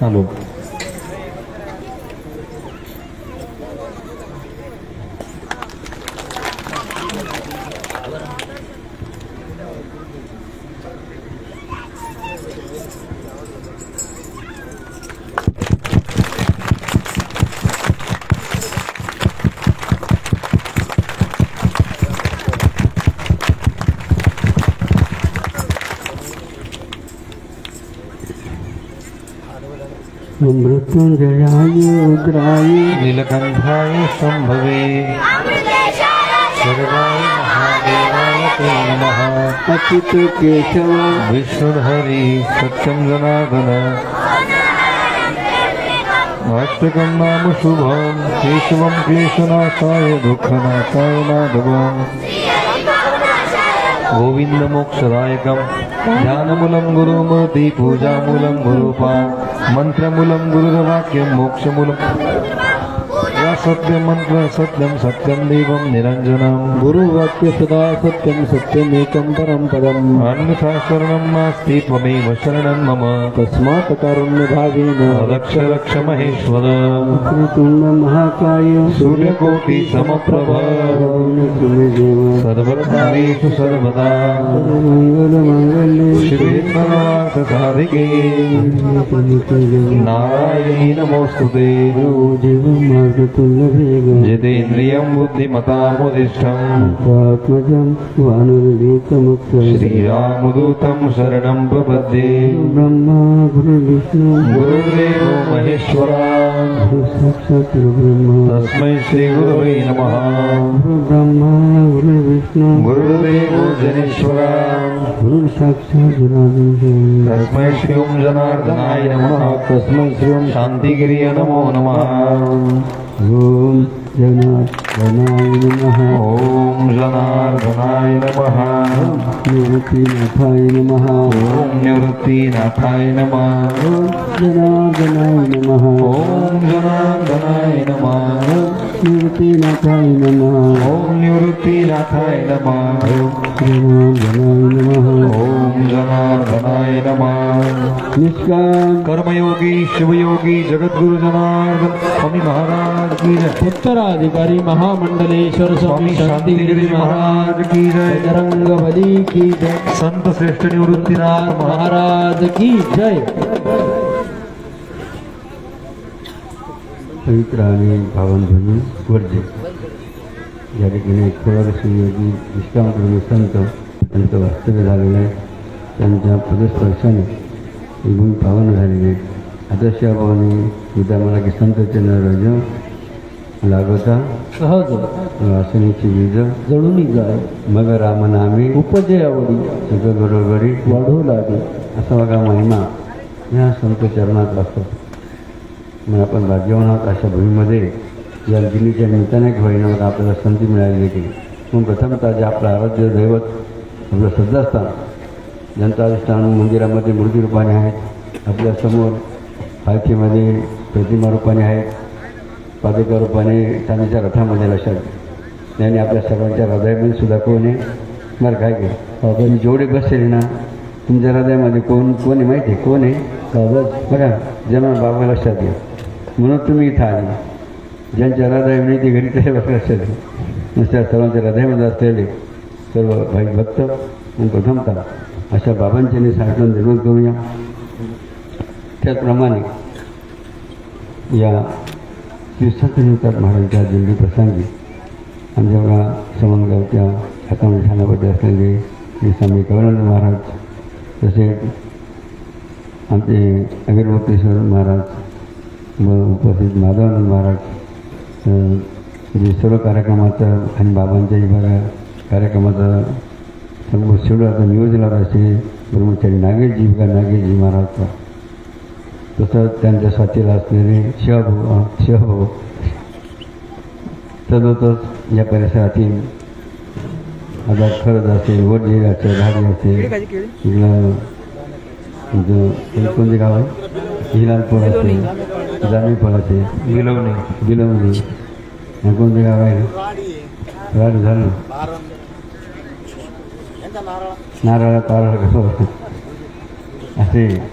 Hello मृत्युंजयाय रुद्राय नीलकंठाय शंभवे सर्वाय महादेवाय ते नमः। अच्युत केशव विष्णुहरि सत्यं जनार्दन वास्तकं नाम शुभं केशवं क्लेशनाशाय दुःखनाशाय माधवम् गोविन्दमोक्षदायकं ध्यानमूलं गुरुमूर्ति पूजामूलं गुरुपाद मंत्रमूलं गुरुर्वाक्यं मोक्षमूलं सत्यमन्त्र सत्यं सत्यं देवं निरञ्जनं गुरुवाक्य सदा सत्यं सत्यमेकं परं पदम् अन्यथा शरणं नास्ति त्वमेव शरणं मम तस्मात् कारुण्यभावेन रक्ष रक्ष महेश्वर वक्रतुण्ड महाकाय सूर्यकोटि समप्रभ सर्वकार्येषु सर्वदा मंगलमांगल्ये शिवे सर्वार्थसाधिके नारायणी नमोस्तुते जितेन्द्रियं बुद्धिमतामुदिष्टम् आत्मजं वानरवीतमुक्तं श्रीरामदूतं शरणं प्रपद्ये ब्रह्मा गुरुर्विष्णु गुरुर्देवो महेश्वरा साक्षात् ब्रह्म तस्मै श्रीगुरवे नमः ब्रह्मा गुरुर्विष्णु गुरुर्देवो जनेश्वरा गुरुसाक्षात् जनार्दन तस्मै श्री ओं जनार्दनाय नमः तस्मै श्री ओं शान्तिगिरिय नमो नमः ओम जनार्दनाय नमः ओम जनार्दनाय नमः निवृत्तिनाथाय नमः ओम निवृत्तिनाथाय नमः ओम जनार्दनाय नमः ओम जनार्दनाय नमः निवृत्तिनाथाय नमः ओम निवृत्तिनाथाय नमः जनार्दनाय नमः ओम जनार्दनाय नमः निष्काम कर्मयोगी शिवयोगी जगद्गुरु जनार्दन स्वामी महाराज की जय उत्तराधिकारी महामंडलेश्वर स्वामी शांतिगिरी महाराज की जय बजरंग बली की जय संत श्रेष्ठ निवृत्तीनाथ महाराज की जय पवित्र आणि भावनभूमी वर्जे या ठिकाणी थोरारसिंहयोगी निष्कामकर्मी संत यांचं वास्तव्य झालेलं आहे. त्यांच्या पदस्पर्शाने ही भूमी पावन झालेली आहे. आदर्श भावाने उद्या मला की संत चंद्रराज लागता सहज वासनेची बीज जळून जाय मग रामनामी उपजय आवडी सगळं बरोबरी वाढू लागे असा बघा महिमा ह्या संत चरणात असतो. मग आपण भाग्यवान आहोत अशा भूमीमध्ये या दिल्लीच्या निमित्ताने होईना मग आपल्याला संधी मिळाली देखील. मग प्रथमतः जे आपलं आराध्य दैवत आपलं श्रद्धास्थान ज्यांचं अधिष्ठान मंदिरामध्ये मूर्ती रूपाने आहेत, आपल्यासमोर पालखीमध्ये प्रतिमा रूपाने आहेत, पादुका रूपाने चांदीच्या रथामध्ये लक्षात त्यांनी आपल्या सर्वांच्या हृदयामध्ये सुद्धा कोण आहे बरं काय की तुम्ही जेवढे बसलेले ना तुमच्या हृदयामध्ये कोण कोण आहे माहिती आहे कोण आहे बघा जन्म बाबा लक्षात घ्या म्हणून तुम्ही इथं आले. ज्यांच्या हृदयामध्ये ते घरी ते लक्षात घ्या नुसत्या सर्वांच्या हृदयामध्ये असलेले सर्व भाई भक्त आणि प्रथमतः अशा बाबांचे साठवून निर्माण करूया. त्याचप्रमाणे या श्री संत निवृत्त महाराजांच्या दिंडी प्रसंगी आमच्या बघा समनगावच्या हातामध्ये ठाण्यामध्ये असलेले श्री स्वामी कवलानंद महाराज तसेच आमचे अगरबत्तेश्वर महाराज व उपस्थित माधवानंद महाराज म्हणजे सर्व कार्यक्रमाचं आणि बाबांच्याही बघा कार्यक्रमाचं सर्व शेवट आता नियोजनावर असे ब्रह्मचारी नागेशजी बघा नागेशजी महाराजचा तसंच त्यांच्या साथीला असलेले शिवभाऊ तसंच या परिसरातील आता खरंच असेल वडजे असेल झाडी असेल इथलं कोणते गाव आहे हिलालपूर असेल जामीपूर असेल बिलवणी कोणते गाव आहे राडी झालं नारळ कारळ असे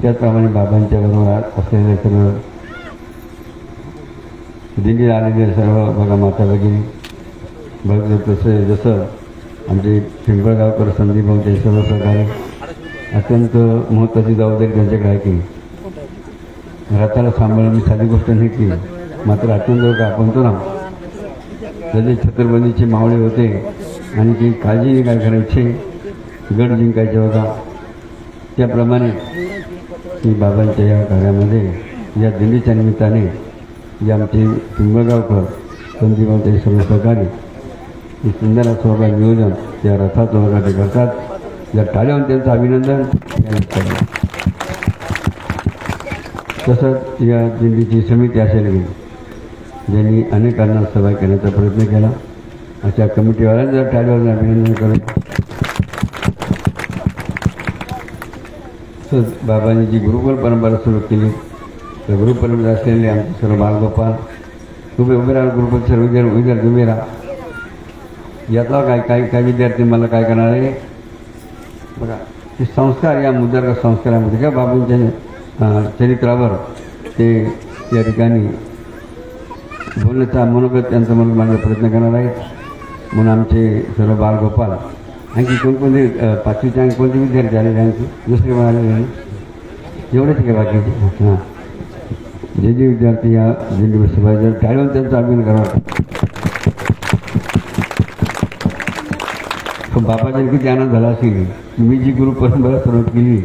त्याचप्रमाणे बाबांच्या बरोबर असलेले सर्व दिंडी आलेले सर्व बघा माता भगिनी बघ तसे जसं आमचे पिंपळगावकर संदीप भाऊचे सर्व सहकारी अत्यंत महत्त्वाची जबाबदारी त्यांच्याकडे आहे की रथाला सांभाळून मी साधी गोष्ट नाही की मात्र अत्यंत आपण तो ना त्याचे छत्रबंदीचे मावळे होते आणि ती काळजी काय करायची गड जिंकायचे होता त्याप्रमाणे की बाबांच्या या कार्यामध्ये या दिंडीच्या निमित्ताने जे आमचे पिंपळगावकर संदीप भाऊचे सर्व सहकारी ही सुंदर असं नियोजन त्या रथाचं वगैरे करतात या टाळ्यावर त्यांचं अभिनंदन तसंच या दिंडीची समिती असेल की ज्यांनी अनेकांना सहभाग करण्याचा प्रयत्न केला अशा कमिटीवाल्यांचं टाळ्यावर अभिनंदन करत तसंच बाबांनी जी गुरुकुल परंपरा सुरू केली तर गुरुपरंपरा असलेले आमचे सर्व बालगोपाल उभे राहा गुरुकुल सर्व विद्यार्थी उभे राहा यातला काय विद्यार्थी मला काय करणार आहे बघा ते संस्कार या मुद्द्यावर संस्कारामध्ये का बाबांच्या चरित्रावर ते या ठिकाणी बोलण्याचा मनोगत त्यांचं म्हणून मांडण्याचा प्रयत्न करणार आहेत म्हणून आमचे सर्व बालगोपाल आणखी कोणकोणते पाचवीच्या अंक कोणते विद्यार्थी आलेले आणखी दुसरे पण आलेले नाही एवढेच काय बाकीचे हां जे विद्यार्थी या दिंडी सभा टाळून त्यांचं अभिनय करावं बाबाच्या किती आनंद झाला असेल मी जी गुरु परंपरा सुरुवात केली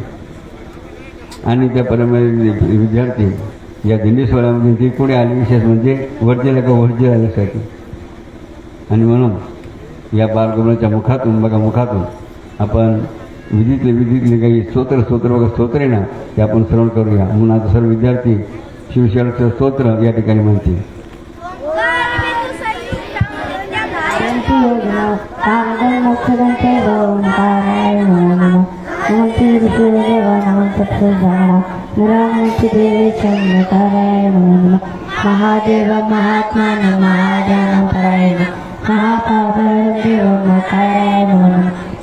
आणि त्या परंपरेचे विद्यार्थी या दिंडी सोहळ्यामध्ये ती पुढे आले विशेष म्हणजे वरजेला का वरजे आल्यासाठी आणि म्हणून या बालगोपाळाच्या मुखातून आपण विधीतले काही स्तोत्र बघा स्तोत्र आहे ना ते आपण श्रवण करूया म्हणून आता सर्व विद्यार्थी शिवशरणचं स्तोत्र या ठिकाणी म्हणतील महादेव महात्मा महाज्ञान परायण महापारण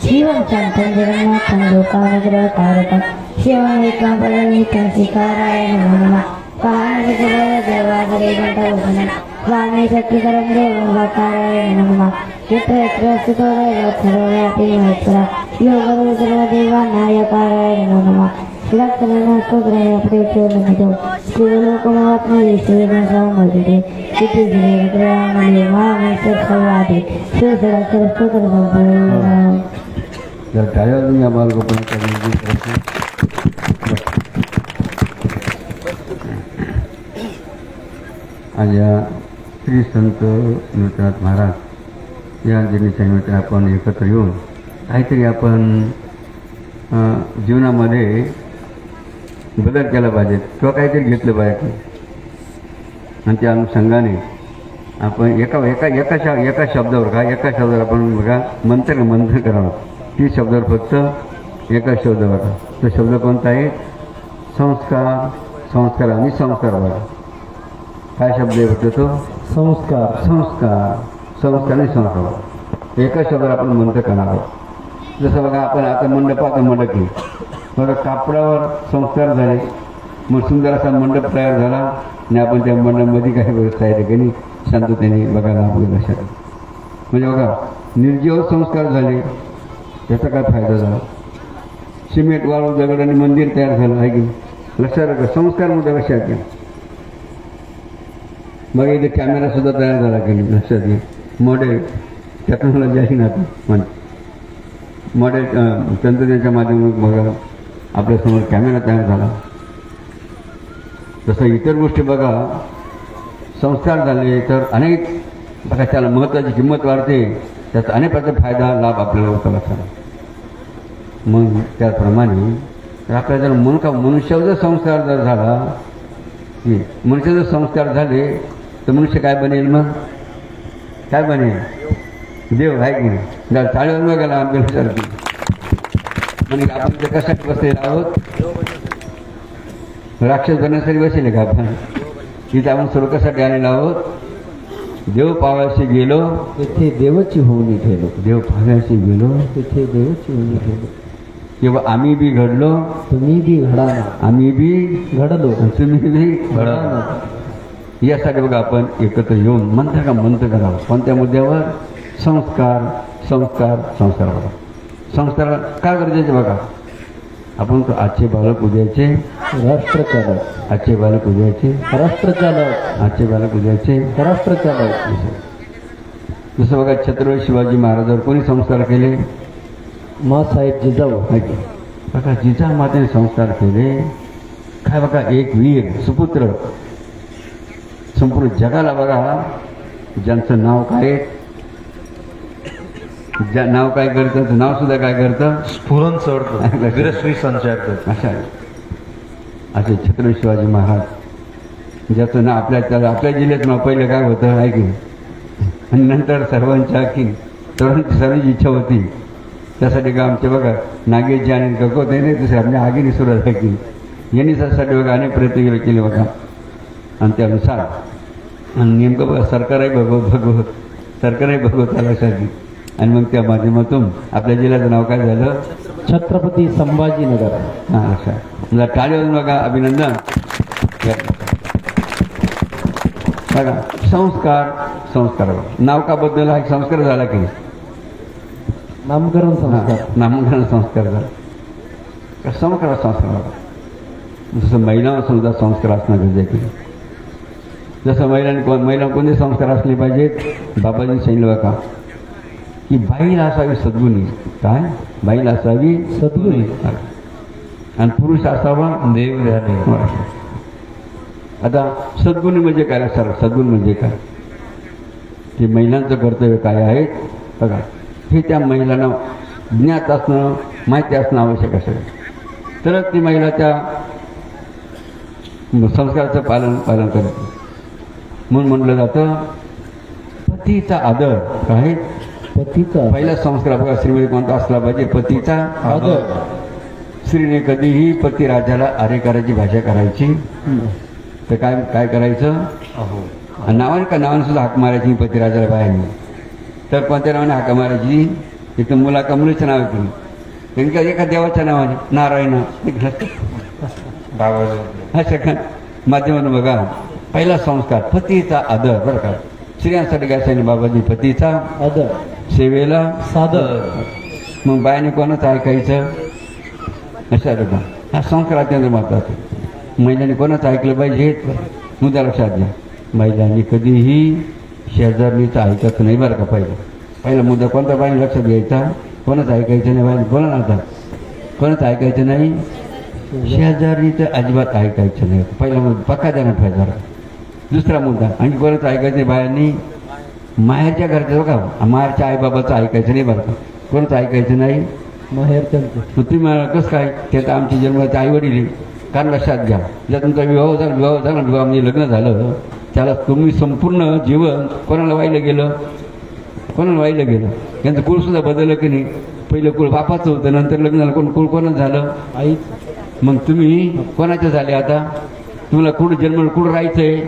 शिवं शांतं जगन्नाथं लोकानुग्रह कारकं शिवं एकापरमितं शिकाराय नमः देवागरे घटोपनं स्वामी शक्तिकरं देवं वाकाराय नमः यत्र यत्र स्थितो सर्वव्यापी महेश्वरा योगरूपदेवानायकाराय नमः लक्षणं स्तोत्रं प्रेक्षोन्नतो शिवलोकमात्मये शिवनसमोदिते इति श्रीविग्रहामले महामेश्वर संवादे शिवसहस्रस्तोत्रसंपूर्णम् जर टाळ्यावरून या बालगोपाळाचा आज या श्री संत निवृत्तीनाथ महाराज या दिनीच्या निमित्त आपण एकत्र येऊन काहीतरी आपण जीवनामध्ये बदल केला पाहिजे किंवा काहीतरी घेतलं पाहिजे आणि त्या अनुषंगाने आपण एका शब्दावर आपण बघा मंत्र करावं ती शब्दावर फक्त एका शब्द बघा तो शब्द कोणता आहे संस्कार आणि संस्कार बघा काय शब्द आहे फक्त तो संस्कार आणि संस्कार एका शब्दावर आपण मंत्र करणार आहोत जसं बघा आपण आता मंडकी बघा कापडावर संस्कार झाले मग सुंदर असा मंडप तयार झाला आणि आपण त्या मंडपमध्ये काही व्यवस्था आहे ठिकाणी शांततेने बघायला आपल्या लक्षात म्हणजे बघा निर्जीव संस्कार झाले त्याचा काय फायदा झाला सिमेंट वाळू दगड आणि मंदिर तयार झालं आहे की लक्षात संस्कार मध्ये लक्षात घ्या मग इथे कॅमेरासुद्धा तयार झाला की लक्षात घ्या मॉडेल टेक्नॉलॉजी आहे ना आता मॉडेल तंत्रज्ञानाच्या माध्यमातून बघा आपल्यासमोर कॅमेरा तयार झाला तसं इतर गोष्टी बघा संस्कार झाले तर अनेक बघा त्याला महत्त्वाची किंमत वाढते त्याचा अनेक प्रकारचा फायदा लाभ आपल्याला होता लक्षात मग त्याप्रमाणे आपल्या जर मनुष्यावर जर संस्कार जर झाला की मनुष्य जर संस्कार झाले तर मनुष्य काय बनेल मग काय बनेल देव आहे की नाही जर चाळीवर न गेला आपल्यासारखी म्हणजे आपण ते कशासाठी बसलेले आहोत राक्षस बनण्यासाठी बसले का आपण इथे आपण सर्व कशासाठी आलेलो आहोत देव पावायशी गेलो तेथे देवची होऊन ठेलो. देव पावायशी गेलो तेथे देवची होऊन ठेलो. किंवा आम्ही बी घडलो तुम्ही बी घडा ना. आम्ही बी घडलो तुम्ही बी घडा घडा. ना. यासाठी बघा आपण एकत्र येऊन मंत्र करावं. कोणत्या मुद्द्यावर? संस्कार संस्कार संस्कार. बघा संस्कार का गरजेचे बघा. आपण आजचे बालक उद्याचे राष्ट्र चालक. आजचे बालक उद्याचे राष्ट्र चालक. आजचे बालक उद्याचे राष्ट्र चालक. जसं बघा छत्रपती शिवाजी महाराजांवर कोणी संस्कार केले? माँसाहेब जिजाऊ. बघा जिजामातेने संस्कार केले. काय बघा एक वीर सुपुत्र संपूर्ण जगाला बघा ज्यांचं नाव काय नाव काय करतं नाव सुद्धा काय करतं स्फुरण चढतं वीरश्री संचार करतं. अशा असे छत्रपती शिवाजी महाराज ज्याचं नाव आपल्या जिल्ह्याचं नाव पहिलं काय होतं आहे की आणि नंतर सर्वांच्या की सर्वांची इच्छा होती त्यासाठी का आमचे बघा नागेशजी आणि गगोते नाही दुसरे आमच्या आगीने सुरुवात आहे की यांनी त्यासाठी बघा अनेक प्रयत्न केले बघा आणि त्यानुसार आणि नेमकं बघा सरकारही भगवत आल्यासाठी आणि मग त्या माध्यमातून आपल्या जिल्ह्याचं नाव काय झालं? छत्रपती संभाजीनगर. हां अच्छा मला टाळी वाजून बघा अभिनंदन. बघा संस्कार संस्कार नाव का बद्दल हा एक संस्कार झाला की नामकरण संस्कार. नामकरण संस्कार झाला. संस्कार संस्कार जसं महिलांवर सुद्धा संस्कार असणं गरजेचं आहे. जसं महिला कोणते संस्कार असले पाहिजेत? बाबाजींनी सांगितलं बघा की बाईला असावी सद्गुणी. काय? बाईला असावी सद्गुणी आणि पुरुष असावा देव ध्यानी. आता सद्गुणी म्हणजे काय? सर सद्गुण म्हणजे काय? की महिलांचं कर्तव्य काय आहे बघा हे त्या महिलांना ज्ञात असणं माहिती असणं आवश्यक असेल तरच ती महिला त्या संस्काराचं पालन करते. म्हणून म्हटलं जातं पतीचा आदर. काय? पतीचा पहिला संस्कार बघा स्त्रीमध्ये कोणता असला पाहिजे? पतीचा आदर. स्त्रीने कधीही पती राजाला अरेकाराची भाषा करायची तर काय काय करायचं? नावाने सुद्धा हाक मारायची पती राजाला बाहेरने. तर कोणत्या नावाने हाका मारायची? इथं मुलाका मुलीचं नाव केली त्यांनी एका देवाच्या नावाने नारायण असं का माध्यमातून बघा पहिला संस्कार पतीचा आदर. बरं का स्त्रियांसाठी काय सांगितलं बाबाजी? पतीचा आदर सेवेला सादर. मग बायाने कोणाचं ऐकायचं? अशा का हा संस्कार अत्यंत महत्वाचा. महिलांनी कोणाचं ऐकलं पाहिजे? मुद्दा लक्षात घ्या. महिलांनी कधीही शेजारणीचं ऐकायचं नाही बरं का. पहिला मुद्दा कोणता बाईने लक्षात घ्यायचा? कोणाचं ऐकायचं नाही बाईने. बोला ना आता कोणाचं ऐकायचं नाही? शेजारणीचं अजिबात ऐकायचं नाही. पहिला मुद्दा पक्का द्या ना. दुसरा मुद्दा आणि कोणाचं ऐकायचं नाही बायांनी? माहेरच्या घरचं बघा माहेरच्या आईबाबाचं ऐकायचं नाही बरं का. कोणाचं ऐकायचं नाही? माहेरच्यांचं. तुम्ही मला कसं काय? ते तर आमची जन्माचे आई वडील. कारण लक्षात घ्या जर तुमचा विवाह झाला म्हणजे लग्न झालं त्याला तुम्ही संपूर्ण जीवन कोणाला वाहिलं गेलं? त्यांचं कुळ सुद्धा बदललं की नाही? पहिलं कुळ बापाचं होतं नंतर लग्नाला कुळ कोणाचं झालं? आई. मग तुम्ही कोणाचे झाले? आता तुम्हाला कुठं जन्माला कुठं राहायचंय?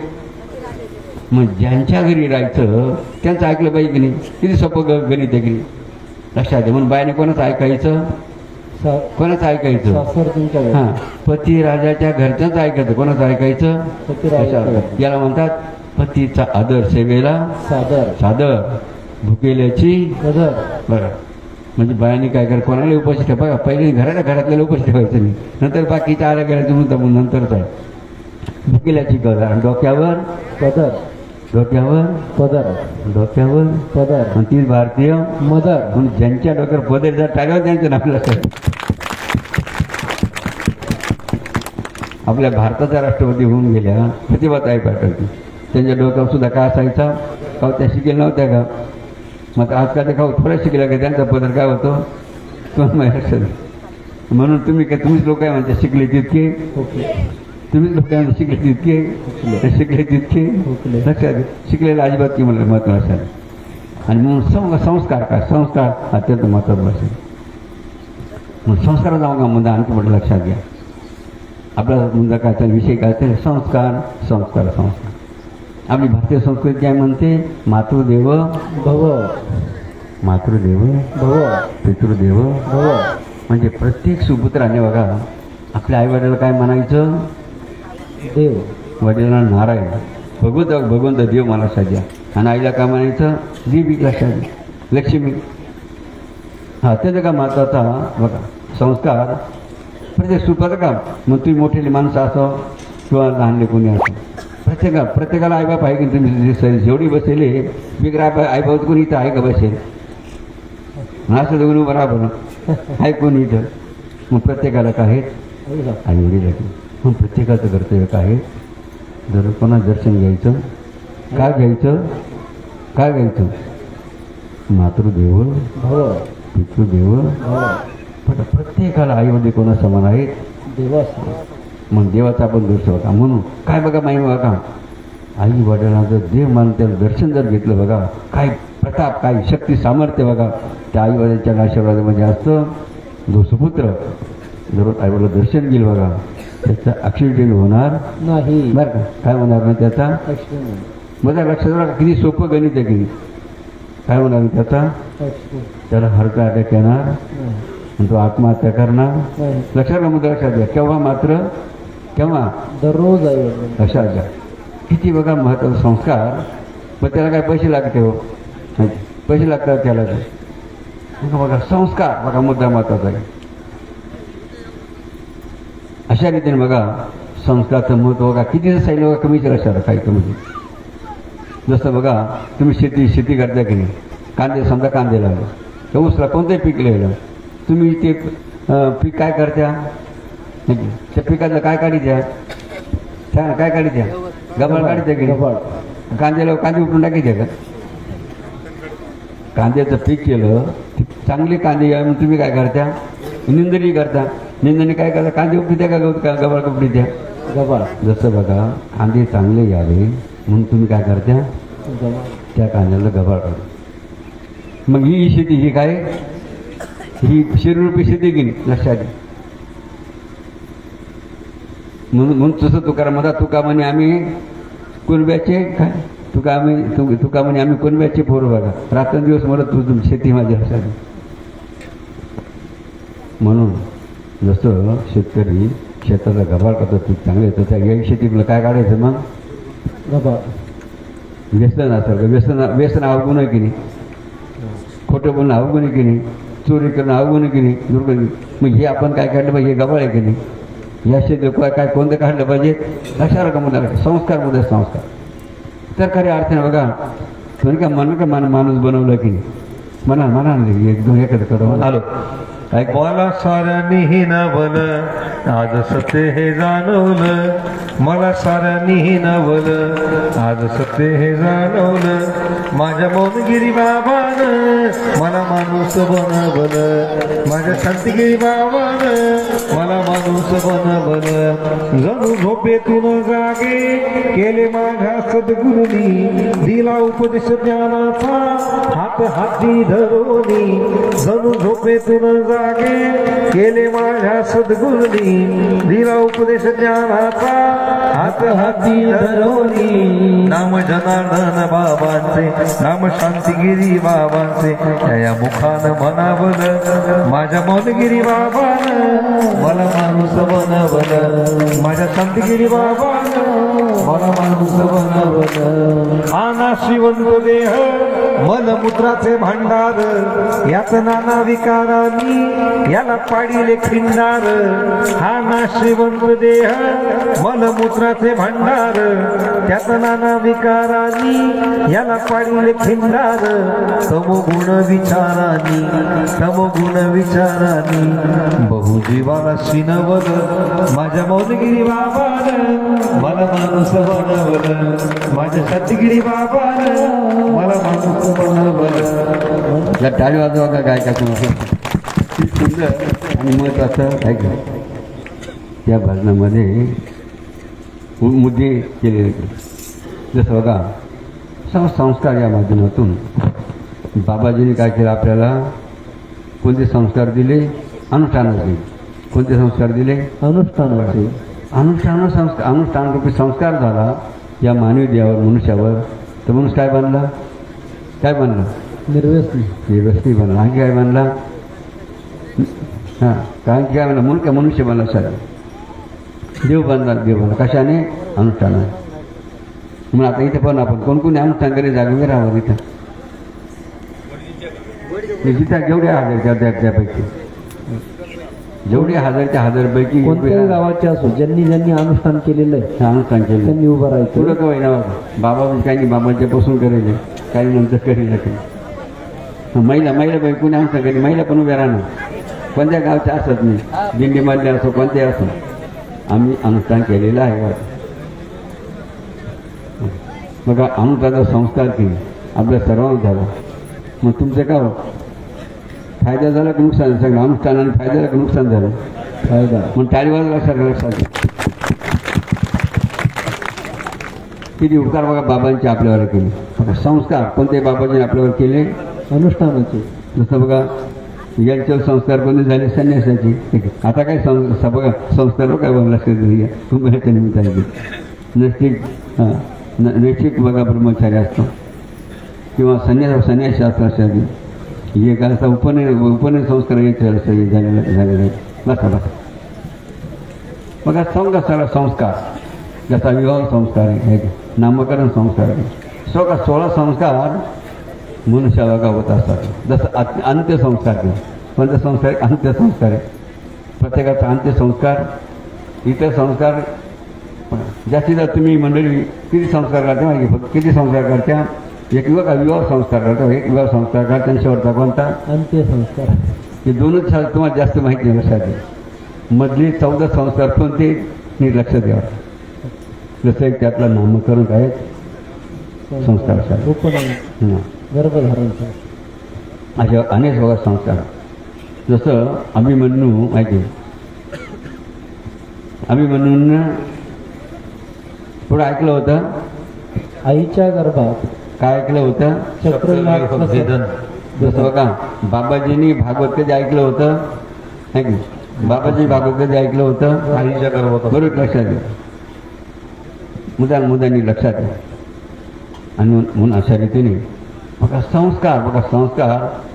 मग ज्यांच्या घरी राहायचं त्यांचं ऐकलं पाहिजे की नाही? किती सोपं गणित आहे की नाही? लक्षात घ्या. म्हणून बायाने कोणाचं ऐकायचं? कोणाचं ऐकायचं? सासर तुमच्या घरी. हां पती राजाच्या घरच्याच ऐकायचं. कोणाचं ऐकायचं? पती राजाच्या. याला म्हणतात पतीचा आदर सेवेला सादर. सादर भुकेल्याची कदर. बरं म्हणजे बायांनी काय कर कोणाला उपाशी ठेवा. बघा पहिले घरातल्याला उपाशी ठेवायचं नाही नंतर बाकीच्या आल्या गेल्या तुम्ही तर नंतरच आहे. भुकेल्याची कदर आणि डोक्यावर पदर. डोक्यावर पदर. डोक्यावर पदर. आणि ती भारतीय मदर. म्हणून ज्यांच्या डोक्यावर पदर जर टाकावं त्यांचं नाव लक्षात. आपल्या भारताच्या राष्ट्रपती होऊन गेल्या प्रतिभाताई पाटील त्यांच्या डोक्यावर सुद्धा काय असायचा? का त्या शिकेल नव्हत्या का? मग आजकाल ते खाऊ थोड्या शिकल्या का त्यांचा पदर काय होतो? म्हणून तुम्हीच लोक काय म्हणता शिकले तितके तुम्हीच लोक काय म्हणता शिकले तितके लक्षात शिकलेलं अजिबात की मला महत्व असेल. आणि म्हणून संस्कार काय? संस्कार अत्यंत महत्त्वाचा असेल. मग संस्काराचा जाऊ का मुद्दा आणखी मोठं लक्षात घ्या. आपला मुद्दा काय विषय काय? संस्कार संस्कार संस्कार आपली भारतीय संस्कृती काय म्हणते, मातृदेव भव मातृदेव भव पितृदेव भव. म्हणजे प्रत्येक सुपुत्राने बघा आपल्या आईवडिलाला काय म्हणायचं, देव. वडिलांना नारायण, भगवंत देव मला साध्या, आणि आईला काय म्हणायचं, देवी लक्षात लक्ष्मी. हा अत्यंत का महत्त्वाचा बघा संस्कार. प्रत्येक सुपाचं काम मग तुम्ही मोठेली माणसं असो किंवा लहानले कोणी असो, प्रत्येकाला आईबाप आहे की तुम्ही जेवढी बसेले वेगळं आईबाप कोणी इथं आहे का बसेल, असं दोन बरोबर आहे कोणी इथं. मग प्रत्येकाला काय आहेत आई वडील आहे. मग प्रत्येकाचं कर्तव्य काय आहे, जर कोणा दर्शन घ्यायचं, काय घ्यायचं, काय घ्यायचं, मातृदेव भव पितृदेव भव. पण प्रत्येकाला आईवडील कोणा समान आहेत, देवास मग देवाचा आपण दर्शन बघा. म्हणून काय बघा माई बघा आई वडिलांचं देव मान त्याचं दर्शन जर घेतलं बघा, काय प्रताप, काय शक्ती, सामर्थ्य बघा त्या आई वडिलांच्या आशीर्वादामध्ये असतं. जो सुपुत्र जर आई वडिला दर्शन घेईल बघा त्याचा ॲक्सिडेंट होणार नाही. बरं का, काय होणार नाही त्याचा. माझ्या लक्षात बघा किती सोपं गणित आहे की काय होणार त्याचा, त्याला हार्ट अटॅक येणार आणि तो आत्महत्या करणार. लक्षात का मुद्दा लक्षात घ्या. केव्हा मात्र केव्हा दररोज आहे. लक्षात घ्या किती बघा महत्त्वाचा संस्कार. पण त्याला काय पैसे लागते हो, पैसे लागतात त्याला. बघा संस्कार बघा मुद्दा महत्त्वाचा आहे. अशा रीतीने बघा संस्काराचं महत्त्व बघा किती जर सांगितलं बघा कमीच लक्षात काही कमी. जसं बघा तुम्ही शेती करता की नाही, कांदे समजा कांदे लावले तर ऊसला कोणतंही पीक लिहिलं तुम्ही ते पीक काय करत्या, त्या पिकाचं काय काढी द्या, सांगा काय काढी द्या, गबाळ काढी द्या की नाही. कांद्याला कांदे उपटून टाकी द्या का. कांद्याचं पीक केलं चांगले कांदे यावे म्हणून तुम्ही काय करत्या, निंदणी करता. निंदणी काय करता, कांदे उपटी द्या का गबाळ उपटी द्या, गबाळ. जसं बघा कांदे चांगले यावे म्हणून तुम्ही काय करत्या, त्या कांद्याला गबाळ काढू. मग ही शेती ही काय, ही शिरूपी शेती की नाही, लक्षात घ्या. म्हणून तसं तुकाराम म्हणा, तुका म्हणे आम्ही कुणब्याचे काय, तुका म्हणे आम्ही कुणब्याचे पोरं बघा, रात्रंदिवस मला तुझं शेती माझी लक्षात. म्हणून जसं शेतकरी शेताचा गबाळ करतो पीक चांगलं येतं, त्या या शेतीला काय काढायचं मग गबाळ. व्यसन असेल व्यसन अवगुण आहे की नाही, खोटं बोलणं अवगुण आहे की नाही, चोरी करणं अवगुण आहे की नाही, दुर्गुण. मग हे आपण काय काढलं पाहिजे, हे गबाळ आहे की नाही. या शेती काय कोणतं काढलं पाहिजे, लक्षात का मुद्दा संस्कार मध्ये संस्कार. तर खऱ्या अर्थाने बघा तुम्ही का मन का माणूस बनवलं की नाही, म्हणा एकदम एखादं कडं आलो मला साऱ्यांनीही नवलं, आज सत्य हे जाणवलं, मला साऱ्यांनीही नवलं, आज सत्य हे जाणवलं, माझ्या मौनगिरी बाबानं मला माणूस बनवलं, माझ्या शांतिगिरी बाबानं मला माणूस बनवलं. जणू झोपेतून जागे केले माझ्या सद्गुरूंनी, दिला उपदेश ज्ञानाचा हात हाती धरोनी. जणू झोपेतून जागे केले माझ्या सद्गुरूंनी, दिला उपदेश ज्ञानाचा हात हाती धरोनी. नाम जनार्दन बाबांचे, नाम शांतिगिरी बाबांचे, या मुखानं म्हणावलं, माझ्या मौनगिरी बाबानं मला माणूस बनवलं, माझ्या शांतिगिरी बाबानं मला माणूस बनवलं. हा नाशिवंत देह मलमूत्राचे भांडार, यात नाना विकारांनी याला पाडिले खिंडार. हा नाशिवंत देह मलमूत्राचे भांडार, त्यात नाना विकारांनी याला पाडिले खिंडार. तमोगुण विचारांनी, तमोगुण विचारांनी बहुजीवाला शिनवल, माझ्या मौनगिरी बाबानं मला माणूस बनवलं, माझ्या सतगिरी बाबानं मला माणूस बनवलं. टाळी वाजवा का गायकाचं सुंदर आणि महत्वाचं काय का त्या भजनामध्ये मुद्दे केलेले. जसं बघा संस्कार या माध्यमातून बाबाजींनी काय केलं, आपल्याला कोणते संस्कार दिले, अनुष्ठानाचे. कोणते संस्कार दिले, अनुष्ठानाचे. अनुष्ठानरूपी संस्कार झाला. या मानवी देहावर मनुष्यावर, तर मनुष्य काय बांधला? काय बांधला? निर्व्यसनी. निर्व्यसनी बांधला. आणखी काय बांधला? हां, कारण की काय म्हणला? मनुष्य बांधला सारा. देव बांधला. देव बांधला कशाने? अनुष्ठानाने. मग आता इथे पण आपण कोणकोणी अनुष्ठान करी जागे राहावं इथं. जिथं जेवढे हजारच्या त्यापैकी जेवढे हजारपैकी कोणत्याही गावाचे असो, ज्यांनी ज्यांनी अनुष्ठान केलेलं आहे अनुष्ठान केलं त्यांनी उभं राहायचं. पुढं का होईना बाबा काही नाही, बाबाच्या पासून करेल, काही नंतर करेल. महिला बाई कोणी अनुष्ठान करेल, महिला पण उभ्या राहणार. कोणत्या गावच्या असत नाही, दिंडीमधले असो कोणते असो, आम्ही अनुष्ठान केलेलं आहे. बघा, अनुष्ठानाचा संस्कार केले आपल्या सर्वांना झाला. मग तुमचं का फायदा झाला की नुकसान? सगळं अनुष्ठानाने फायदा झाला की नुकसान झालं? फायदा. मग टाळीवाला लक्षात किती उपकार बघा बाबांचे आपल्यावर केले. बघा संस्कार कोणते बाबांनी आपल्यावर केले? अनुष्ठानाचे. जसं बघा यांच्यावर संस्कार कोणी झाले? संन्यासाचे. आता काय बघा संस्कार काय बघा लक्षात घेऊया कुंभाच्या निमित्ताने. नैष्ठिक बघा ब्रह्मचारी असतो किंवा संन्यासी असतात. हे काय असं उपनयन संस्कार याचे झालेले बसा. बघा सगळा संस्कार, जसा विवाह संस्कार आहे, नामकरण संस्कार आहे, 16 संस्कार मनुष्य बघा होत असतात. जसं अंत्यसंस्कार केलं, कोणता संस्कार? अंत्यसंस्कार आहे. प्रत्येकाचा अंत्यसंस्कार, इतर संस्कार जास्तीत जास्त तुम्ही मंडळी किती संस्कार करता माहिती? फक्त किती संस्कार करत्या? एक विवाह संस्कार करतो, एक विवाह संस्कार करता, आणि शेवटचा कोणता? अंत्यसंस्कार. हे दोनच तुम्हाला जास्त माहिती आहे. लक्षात मधली 14 संस्कार कोणते नीट लक्षात द्यावा. जसं एक त्यातला नामकरण काय संस्कार, उपनयन, गर्भधारण, अशा अनेक बघा संस्कार. जसं अभिमन्यू माहिती, अभिमन्यूनं पुढं ऐकलं होतं आईच्या गर्भात काय ऐकलं होतं? चक्रव्यूहात्मक. जसं बघा बाबाजींनी भागवत कधी ऐकलं होतं? ऐकलं बाबाजी भागवत कधी ऐकलं होतं? आईच्या गर्भात. बरोबर लक्षात घ्या, मुद्दानी लक्षात घ्या. आणि म्हणून अशा रीतीने बघा संस्कार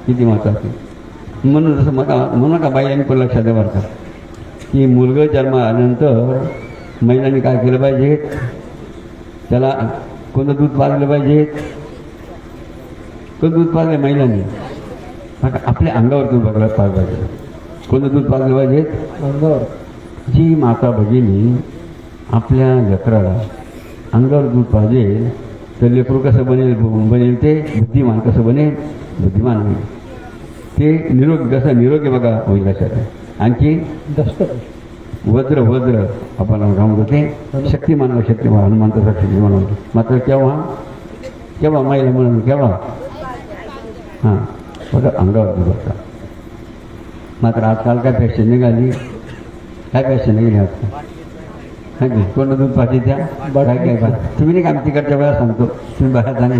किती महत्त्वाचे. म्हणून जसं म्हणून का बाईलांनी पण लक्षात द्या बरं का, की मुलगा जन्म आल्यानंतर महिलांनी काय केलं पाहिजे? त्याला कोणतं दूध पाजलं पाहिजे? कोणतं दूध पाजलं महिलांनी? आपल्या अंगावर दूध बघायला पाहिजे. कोणतं दूध पाजलं पाहिजे? अंगावर. जी माता भगिनी आपल्या लेकराला अंगावर दूध पाजेल तर लेकरू कसं बनेल ते बुद्धिमान. कसं बनेल? बुद्धिमान होईल. ते निरोगी कसं निरोगी बघा होईल. लक्षात आणखी वज्र आपण म्हणतो ते शक्तिमान हनुमंताचा शक्तिमान होतो. मात्र केव्हा महिला म्हणून केव्हा? हां बघा अंगावर दूध बघता. मात्र आजकाल काय फॅशन निघाली? काय फॅशन निघाली आजकाल? हां की कोणतं दूध पाहिजे त्या काय तुम्ही नाही का आमच्या तिकडच्या वेळा सांगतो, तुम्ही बाहेर जाणे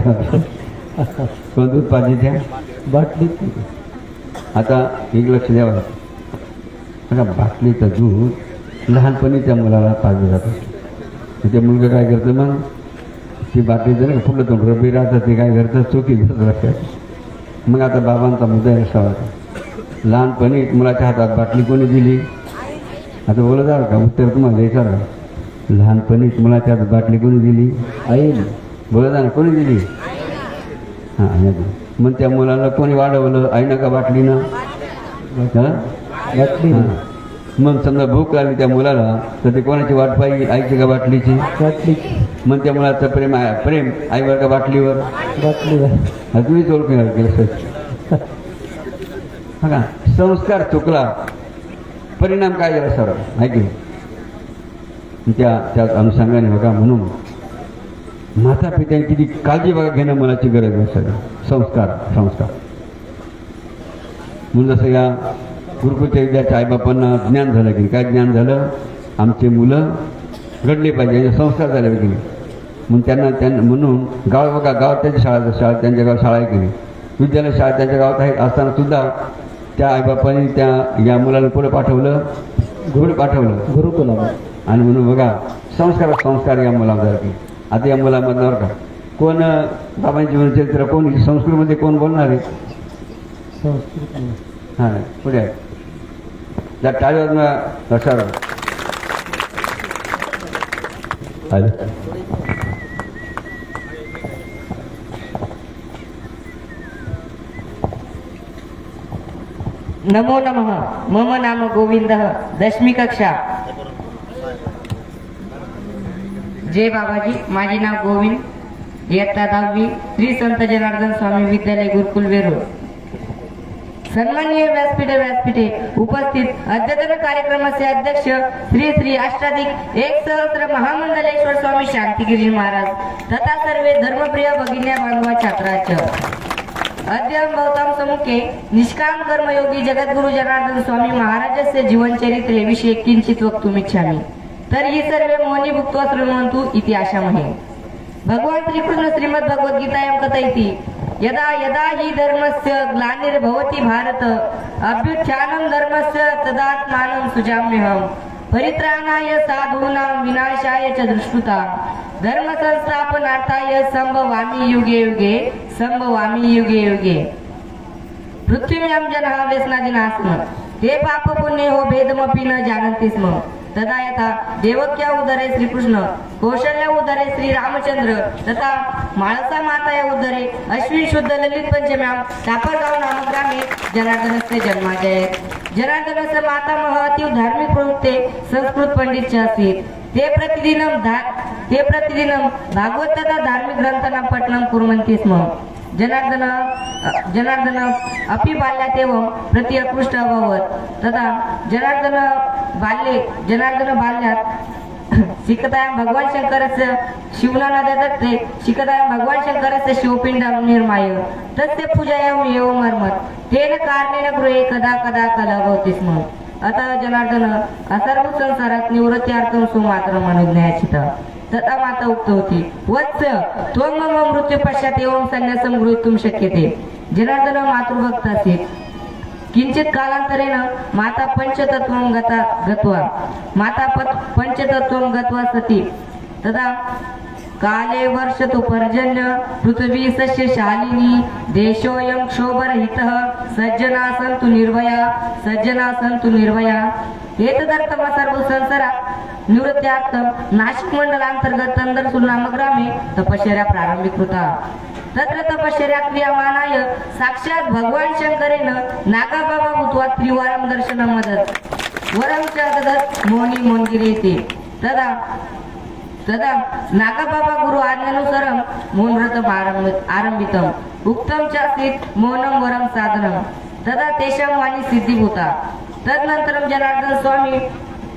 कोण दूध पाहिजे त्या बाटली. आता एक लक्ष द्यावं. बघा बाटलीचं दूध लहानपणी त्या मुलाला पाजलं जातं. ते मुलगा काय करतं? मग ती बाटलीचं नाही फुलं तो रबी राहतं, ते काय करतं? चोकी घेतं लक्षात. मग आता बाबांचा मुद्दा लक्षात होता, लहानपणी मुलाच्या हातात बाटली कोणी दिली? आता बोलत जाल का? उत्तर तुम्हाला द्यायचं का? लहानपणी मुलाच्या हातात बाटली कोणी दिली? आईने. बोलत जा ना, कोणी दिली? हां. मग त्या मुलाला कोणी वाढवलं? आईनं का बाटलीनं? बाटली. मग समजा भूक लागली त्या मुलाला तर ते कोणाची वाट पाहिजे? आईची का बाटलीची? बाटली. मग त्या मुलाचं प्रेम आईवर का बाटलीवर? बाटलीवर. तुम्हीच ओळखून केलं. बघा संस्कार चुकला, परिणाम काय झाला सर्व ऐकलं. त्या अनुषंगाने बघा म्हणून माता पित्यांची किती काळजी बघा घेणं मनाची गरज आहे. सगळं संस्कार म्हणून जसं या गुरुकुलच्या विद्यार्थी आईबापांना ज्ञान झालं की काय ज्ञान झालं? आमचे मुलं घडले पाहिजे, संस्कार झाले की नाही. म्हणून त्यांना म्हणून गाव बघा गावात त्यांची शाळा त्यांच्या गावात शाळा आहे की नाही, विद्यालय शाळा त्यांच्या गावात आहे असताना सुद्धा त्या आईबापांनी या मुलाला पुढे पाठवलं गुरुकुलाला. आणि म्हणून बघा संस्कार या मुलावर की आता या मुलामधनं का कोण बाबांचे जीवनचरित्र कोण संस्कृतमध्ये कोण बोलणार आहे? संस्कृत हां पुढे आहे त्या टाळीवर लक्षात नमो नमः मम नाम गोविंदः दशमी कक्षा जय बाबाजी माझे नाव गोविंद इयत्ता 10वी श्री संत जनार्दन स्वामी विद्यालय गुरुकुल वेरूळ सन्माननीय व्यासपीठे उपस्थित अद्यतन कार्यक्रमाचे अध्यक्ष श्री श्री अष्टाधिक 1 सहस्त्र महामंडलेश्वर स्वामी शांतिगिरी महाराज तथा सर्वे धर्मप्रिय भगिन्या बांधवा छात्राच अध्ययन गौतम समुखे निष्काम कर्मयोगी जगद्गुरु जनार्दन स्वामी महाराजस्य जीवन चरित्रे विषय किंचित वक्तुमिच्छामि तर्हि सर्वे मोनि भुक्त्वा शृण्वन्तु इति आशामहे। भगवान श्रीकृष्ण श्रीमद् भगवद गीतायां कथयति यदा यदा हि धर्मस्य ग्लानिर्भवति भारत अभ्युत्थानं धर्मस्य तदात्मानं सुजाम्यहम् परित्राणाय साधूनां विनाशाय च दुष्कृता धर्म संस्थापनार्थाय संभवामि युगे युगे पृथ्वीं जनः व्यसनादीनाः स्म ते पाप पुण्ये हो भेदमपि न जानन्ति स्म तदा यथा देवक्या उदरे श्रीकृष्ण कौशल्या उदरे श्री रामचंद्र तथा माळसा माताया उदरे अश्विन शुद्ध ललित पंचम्यां तापरगाव नामक ग्रामे जनार्दनस्य जन्माजयत् जनार्दनस्य मातामह अतीव धार्मिक प्रवृत्ते संस्कृत पंडित च आसीत् ते प्रतिदिनं भागवत तथा धार्मिक ग्रंथानां पठनं कुर्वन्ति स्म जनार्दन अपि बाल्यात् एवं प्रति अकृष्ट अभवत् तथा जनार्दन बाल्यात् शिखतायां भगवान शंकरस्य शिवनानदत्ते शिखतायां भगवान शंकरस्य शिवपिण्डं निर्माय तस्य पूजायां एवम् अर्मत् तेन कारणेन गृहे कदा कदा कलह भवति स्म अतः जनार्दन असर्व संसारात् निवृत्त्यार्थं स्वमात्रम् अनुज्ञायाचितः तथा माता उक्तवती वत्स त्वं मम मृत्यु पश्चात् एवं संन्यासं गृहीतुं शक्यते जनार्दन मातृभक्त आसीत् किंचित कालांतरेण माता पंचतत्त्वं गत्वा सती तदा काले वर्षतु पर्जन्य पृथ्वी सस्य शालिनी देशोऽयं क्षोभरहितः सज्जना सन्तु निर्भया एतदर्थं सर्व संसारात् निवृत्त्यार्थं नाशिक मंडलांतर्गत तंदरसूल नामक ग्रामे तपश्चर्या प्रारंभी कृता तत्र तपश्चर्या क्रियमाणाय साक्षात् भगवान शंकरेण नागाबाबा भूत्वा त्रिवारं दर्शनं मदत् वरं च ददत् मोहिनी मोहनगिरीति तदा नागाबाबा गुरु आज्ञानुसारं मौनव्रतम् आरम्भितम् उक्तं च आसीत् मौनं वरं साधनं तदा तेषां वाणी सिद्धिभूता तदनन्तरं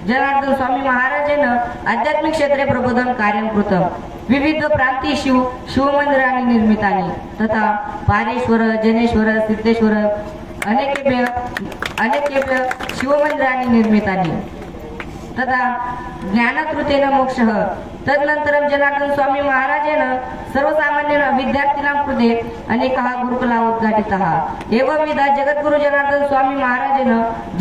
जनार्दन स्वामी महाराजेन आध्यात्मिक क्षेत्रे प्रबोधन कार्यं कृतं विविध प्रांतीय शिवमंदिराणि निर्मितानि तथा पारेश्वर जनेश्वर सिद्धेश्वर अनेकेभ्य शिवमंदिराणि निर्मितानि तथा ज्ञानकृतेन मोक्षः तदनन्तरं जनार्दन स्वामी महाराजेन सर्वसामान्य विद्यार्थिनां कृते अनेकाः गुरुकुलाः उद्घाटिताः एवंविधा जगद्गुरु जनार्दन स्वामी महाराजेन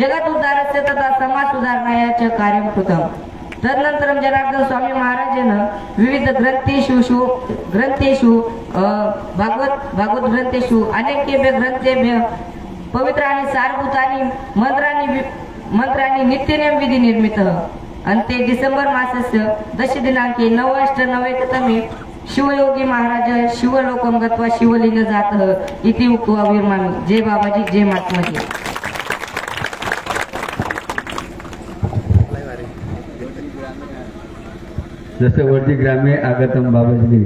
जगत् उद्धारस्य तथा समाज सुधारणाय च कार्यं कृतं तदनन्तरं जनार्दन स्वामी महाराजेन विविध ग्रंथेषु भागवत ग्रंथेषु अनेकेभ्य ग्रंथेभ्य पवित्राणि सारभूतानि मंत्राणि नित्यनियम विधि निर्मितः अन्ते डिसेंबर मासस्य 10 दिनांके 9/8/9 शिवयोगी महाराज शिवलोकं गत्वा शिवलिंग जातः इति उक्त्वा विरमामि। जय बाबाजी जय महात्माजी। जसं वरती ग्रामे आगतम बाबाजी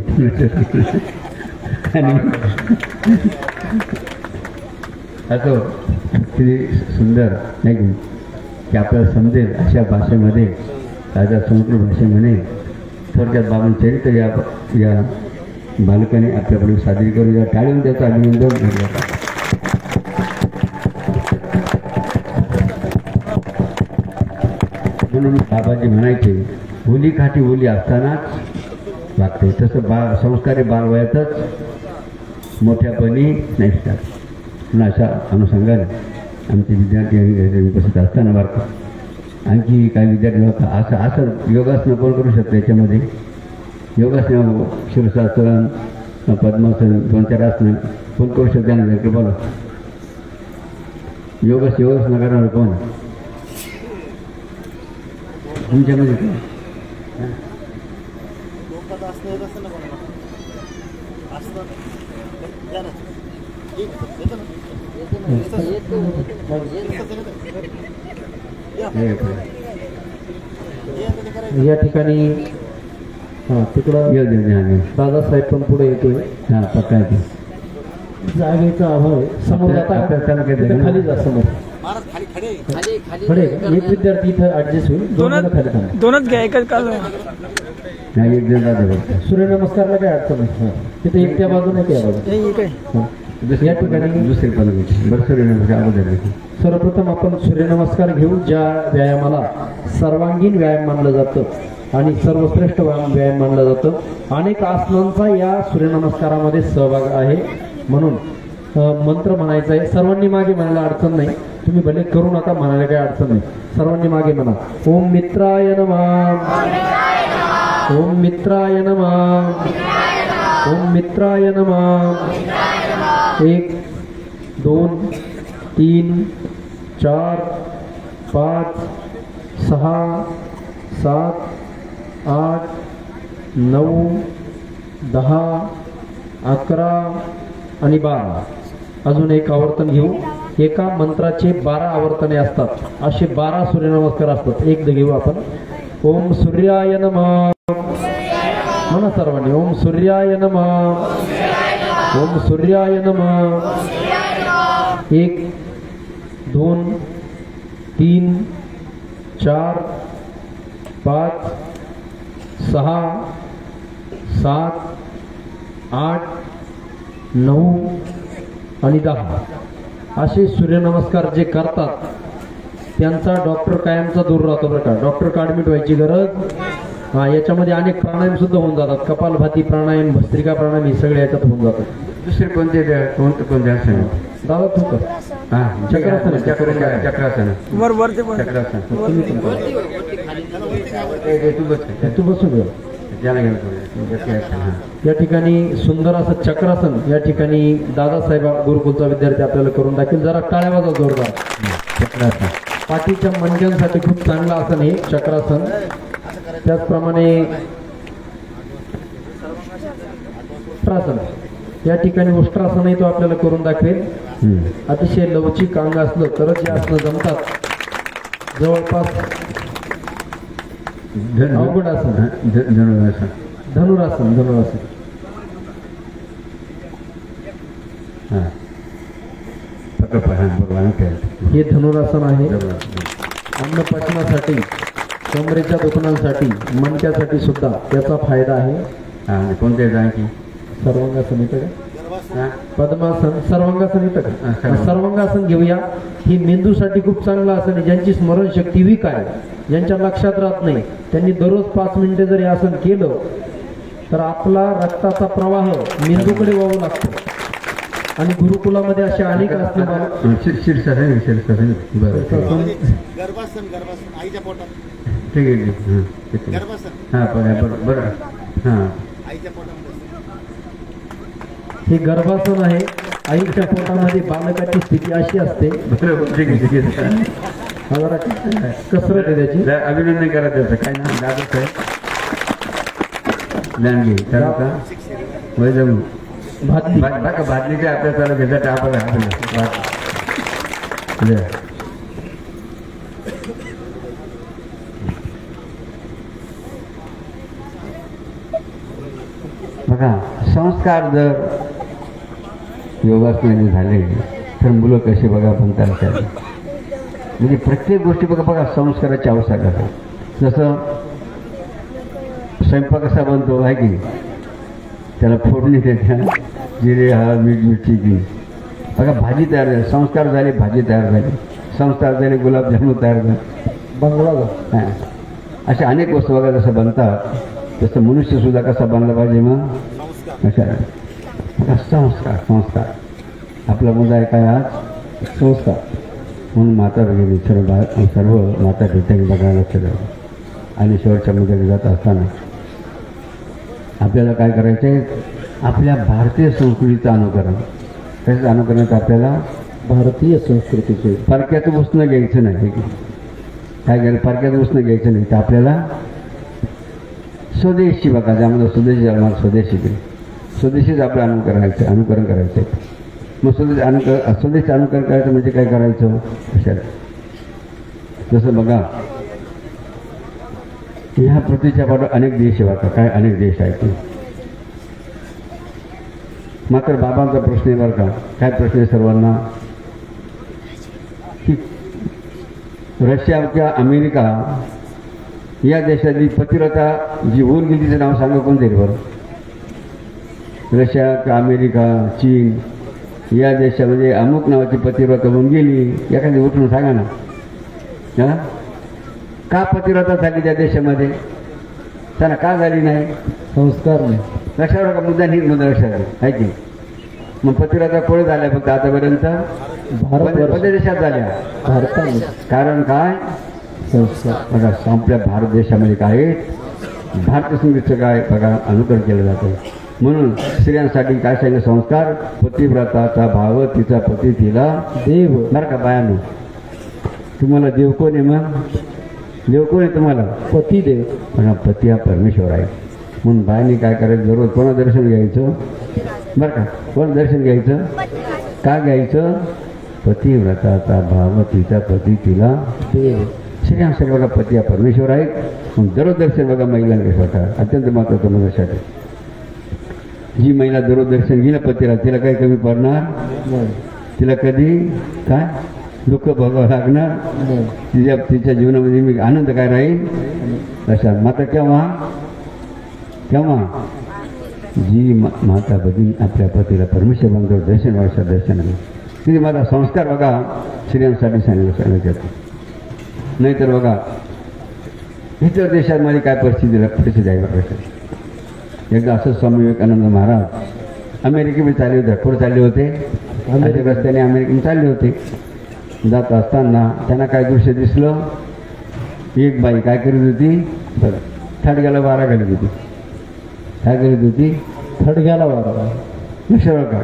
असो किती सुंदर नाही की आपल्याला समजेल अशा भाषेमध्ये राजा संस्कृत भाषेमध्ये थोडक्यात बाबांचं चरित्र या बालकाने आपल्याकडे सादरी करू या टाळून त्याचं अभिनंदन म्हणून बाबाजी म्हणायचे ओली खाटी ओली असतानाच वागते तसं संस्कारी बालवयातच मोठ्यापणी नसतात म्हणून अशा अनुषंगाने आमचे विद्यार्थी आणि उपस्थित असताना वाटतं आणखी काही विद्यार्थी असं योगासनं कोण करू शकतो याच्यामध्ये योगासन शीर्षासन पद्मासन 2-4 आसनं कोण करू शकते ना की बोला योगासन करणार कोण तुमच्यामध्ये या ठिकाणी तिकडं दादासाहेब पण पुढे येतोय. हां पक्का आहे जागेचा अभाव आहे. समोर आपल्या खाली जा समोर खडे एक विद्यार्थी इथं ऍडजस्ट होईल. दोनच घ्या एकच काल नाही एक जण राहते सूर्यनमस्कारला काय अडचण नाही. तिथे एक त्या बाजूने त्या बाजू या ठिकाणी दुसरी पण बरं सूर्यनमस्कार अगोदर सर्वप्रथम आपण सूर्यनमस्कार घेऊ. ज्या व्यायामाला सर्वांगीण व्यायाम मानलं जातं आणि सर्वश्रेष्ठ व्यायाम मानलं जातं. अनेक आसनांचा या सूर्यनमस्कारामध्ये सहभाग आहे. म्हणून मंत्र म्हणायचा आहे. सर्वांनी मागे म्हणायला अडचण नाही. तुम्ही भले करू नका म्हणायला काही अडचण नाही. सर्वांनी मागे म्हणा. ओम मित्राय नमः, ओम मित्राय नमः, ओम मित्राय नमः. 1 2 3 4 5 6 7 8 9 10 11 आणि 12. अजून एक आवर्तन घेऊ. एका मंत्राचे 12 आवर्तने असतात. असे 12 सूर्यनमस्कार असतात. एकदा घेऊ आपण. ओम सूर्याय नमः म्हणा सर्वांनी. ओम सूर्याय नमः, ओम सूर्याय नमः. 1 2 3 4 5 6 7 8 9 आणि 10 असे सूर्यनमस्कार जे करतात त्यांचा डॉक्टर कायमचा दूर राहतो बरं का. डॉक्टर ॲडमिट व्हायची गरज. याच्यामध्ये अनेक प्राणायाम सुद्धा होऊन जातात. कपालभाती प्राणायाम, भस्त्रिका प्राणायाम हे सगळे याच्यात होऊन जातात. दुसरे कोणते कोणते आसन दादा तू कर. हां चक्रासन चक्रासन वर वर ते चक्रासन तू बसू घे. या ठिकाणी सुंदर असं चक्रासन या ठिकाणी दादासाहेब गुरुकुलचा विद्यार्थी आपल्याला करून दाखवेल. जरा टाळ्या वाजवा जोरदार. चक्रासन पाठीच्या मणक्यांसाठी खूप चांगलं आसन आहे चक्रासन. त्याचप्रमाणे उष्ट्रासन या ठिकाणी उष्ट्रासनही तो आपल्याला करून दाखवेल. अतिशय लवचिक अंग असलं तरच हे आसनं जमतात. जवळपास अवघड आसन धनुरासन धनुरासन धनुरासन. हां हे धनुरासन आहे. अन्नपचनासाठी, कमरेच्या दुखण्यासाठी, मणक्यासाठी सुद्धा त्याचा फायदा आहे. कोणते जायची सर्वांगासन येतं का? पद्मासन सर्वांगासन येतं का? सर्वांगासन घेऊया. ही मेंदूसाठी खूप चांगलं आसन आहे. ज्यांची स्मरणशक्ती वीक आहे, ज्यांच्या लक्षात राहत नाही, त्यांनी दररोज 5 मिनिटे जरी आसन केलं तर आपला रक्ताचा प्रवाह मेंदूकडे वाहू लागतो. आणि गुरुकुलामध्ये असे अनेक आसनं शीर्षासन आईच्या पोटात ठीक आहे. हां बरं हां आईच्या पोटामध्ये हे गर्भासन आहे. आईच्या पोटामध्ये बालकाची स्थिती अशी असते. बरोबर ठीक आहे ठीक आहे. कसरत आहे त्याची. अभिनंदन करा त्याचं काय ना दादच आहे जानगी करा का वय जाऊ भातली भातलीचे आपल्या चालू घेतात आपल्याला बघा. संस्कार जर योगासनाने झाले तर मुलं कसे बघा बनतात. म्हणजे प्रत्येक गोष्टी बघा संस्काराची आवश्यकता आहे. जसं स्वयंपाक कसा बनतो आहे की त्याला फोडणी देत्या जिरे हळद मीठ मिरची की बघा भाजी तयार झाली. संस्कार झाले भाजी तयार झाली. संस्कार झाले गुलाबजामुन तयार झाले. बंगला हां अशा अनेक वस्तू बघा जसं बनतात तसं मनुष्यसुद्धा कसा बनला पाहिजे. मग अशा संस्कार संस्कार आपला मुद्दा आहे काय आज संस्कार. म्हणून माता भगिनी सर्व माता पित्यांनी बघायला लक्ष द्यावं. आणि शेवटच्या मुद्द्याकडे जात असताना आपल्याला काय करायचं आहे, आपल्या भारतीय संस्कृतीचं अनुकरण. त्याचं अनुकरणात आपल्याला भारतीय संस्कृतीचे परक्याचं उसणं घ्यायचं नाही. काय करायचं, परक्याचं उसणं घ्यायचं नाही, तर आपल्याला स्वदेशी बघा, ज्यामध्ये स्वदेशी जन्माला स्वदेशी केली, स्वदेशीच आपलं अनुकरण करायचं. मग स्वदेशी अनुकरण करायचं म्हणजे काय करायचं, जसं बघा ह्या पृथ्वीच्या पाठवर अनेक देश आहे बघा, काय अनेक देश आहेत. मात्र बाबांचा प्रश्न आहे बरं का, काय प्रश्न आहे सर्वांना, की रशिया किंवा अमेरिका या देशातली पतिव्रता जी होऊन गेली तिचं नाव सांगा कोण देईल बरं. रशिया किंवा अमेरिका, चीन या देशामध्ये अमुक नावाची पतिव्रता होऊन गेली, एखादी उठून सांगा ना. हां, का पतिव्रता झाली त्या देशामध्ये, त्यांना का झाली नाही, संस्कार नाही. लक्षात का मुद्दा नाही, मुद्दा लक्षात आहे की. मग पतिव्रता कोण झाल्या फक्त आतापर्यंत, कोणत्या देशात झाल्या, भारतामध्ये. कारण काय, संस्कार. बघा आपल्या भारत देशामध्ये काय भारतीय संगीतचं काय बघा अनुकरण केलं जातं. म्हणून स्त्रियांसाठी काय सांगितलं, संस्कार, पतिव्रताचा भाव तिचा पती तिला देव. बरं का बायानो, तुम्हाला देव कोण आहे, मग देव कोण आहे तुम्हाला, पती देव. पण पती हा परमेश्वर आहे. म्हणून बायांनी काय करायचं, दररोज कोणा दर्शन घ्यायचं बरं का, कोण दर्शन घ्यायचं, का घ्यायचं, पतिव्रताचा भाव तिचा पती तिला देव. स्त्रियांसाठी बघा पती हा परमेश्वर आहे. म्हणून दररोज दर्शन बघा महिलांकडे स्वतः अत्यंत महत्त्वाचं माझ्यासाठी. जी महिला दररोज दर्शन घेईल पतीला, तिला काही कमी पडणार नाही. तिला कधी काय दुःख भोगावं लागणार नाही. तिच्या जीवनामध्ये मी आनंद काय राहील अशा. माता केव्हा जी माता भगिनी आपल्या पतीला परमेश्वर बांधव दर्शन व्हायचं दर्शन आहे. तिथे माझा संस्कार बघा स्त्रियांसाठी सांगितलं जातं. नाहीतर बघा इतर देशांमध्ये काय परिस्थिती आहे बघा. एकदा असं स्वामी विवेकानंद महाराज अमेरिकेमध्ये चालले होते. पुढे चालले होते, रस्त्याने अमेरिकेमध्ये चालले होते. जात असताना त्यांना काय दृश्य दिसलं, एक बाई काय करीत होती, बरं थडग्याला वारा घालत होती. काय करीत होती, थडग्याला वारा. लक्षात का,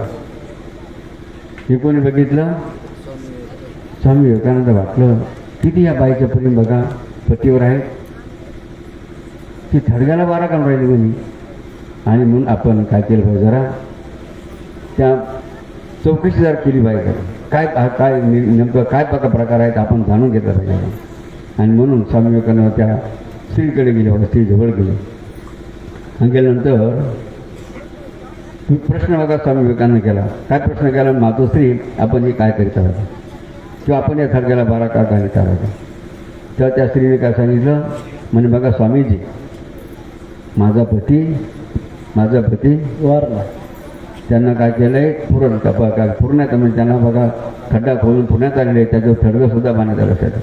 हे कोणी बघितलं, स्वामी विवेकानंद. वाटलं किती या बाईचं प्रेम बघा पतीवर आहे, ती थडग्याला वारा काढून राहिली म्हणे. आणि म्हणून आपण काय केलं पाहिजे, जरा त्या चौकशी जर केली पाहिजे, काय काय नेमकं काय प्रकार आहेत आपण जाणून घेतलं पाहिजे. आणि म्हणून स्वामी विवेकानंद त्या स्त्रीकडे गेले, स्त्री जवळ गेले. आणि गेल्यानंतर प्रश्न बघा स्वामी विवेकानंद केला. काय प्रश्न केला, मातोश्री आपण हे काय करीत आहात, किंवा आपण या थडग्याला बारा का घालीत आहात. तेव्हा त्या स्त्रीने काय सांगितलं, म्हणे बघा स्वामीजी, माझा पती वारला. त्यांना काय केलंय, पुरण काय पुरण्यात, म्हणजे त्यांना बघा खड्डा खोलून पुण्यात आलेले आहे, त्याच्यावर थडगं सुद्धा बांधण्यात आलं त्याचं.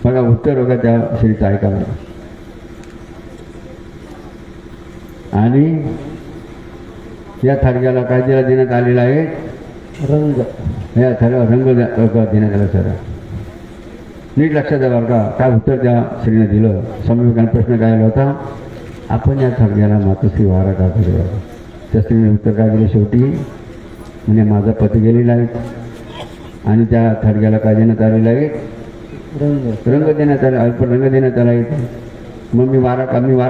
बघा उत्तर बघा त्या स्त्रीचं ऐकायला. आणि या थडग्याला काय देण्यात आलेला आहे, रंग. या थडग्याला रंग देण्यात आला. सर नीट लक्षात द्या बरं का, काय उत्तर त्या स्त्रीने दिलं. स्वामी विवेकानंद प्रश्न काय आला होता, आपण या थडग्याला मातोश्री वारा का करू. त्या स्त्रीने उत्तर काय दिलं शेवटी, म्हणजे माझा पती गेलेला आहे आणि त्या थडग्याला काय देण्यात आलेलं आहे, रंग देण्यात आला, अल्प रंग देण्यात आला आहे. मग मी वारा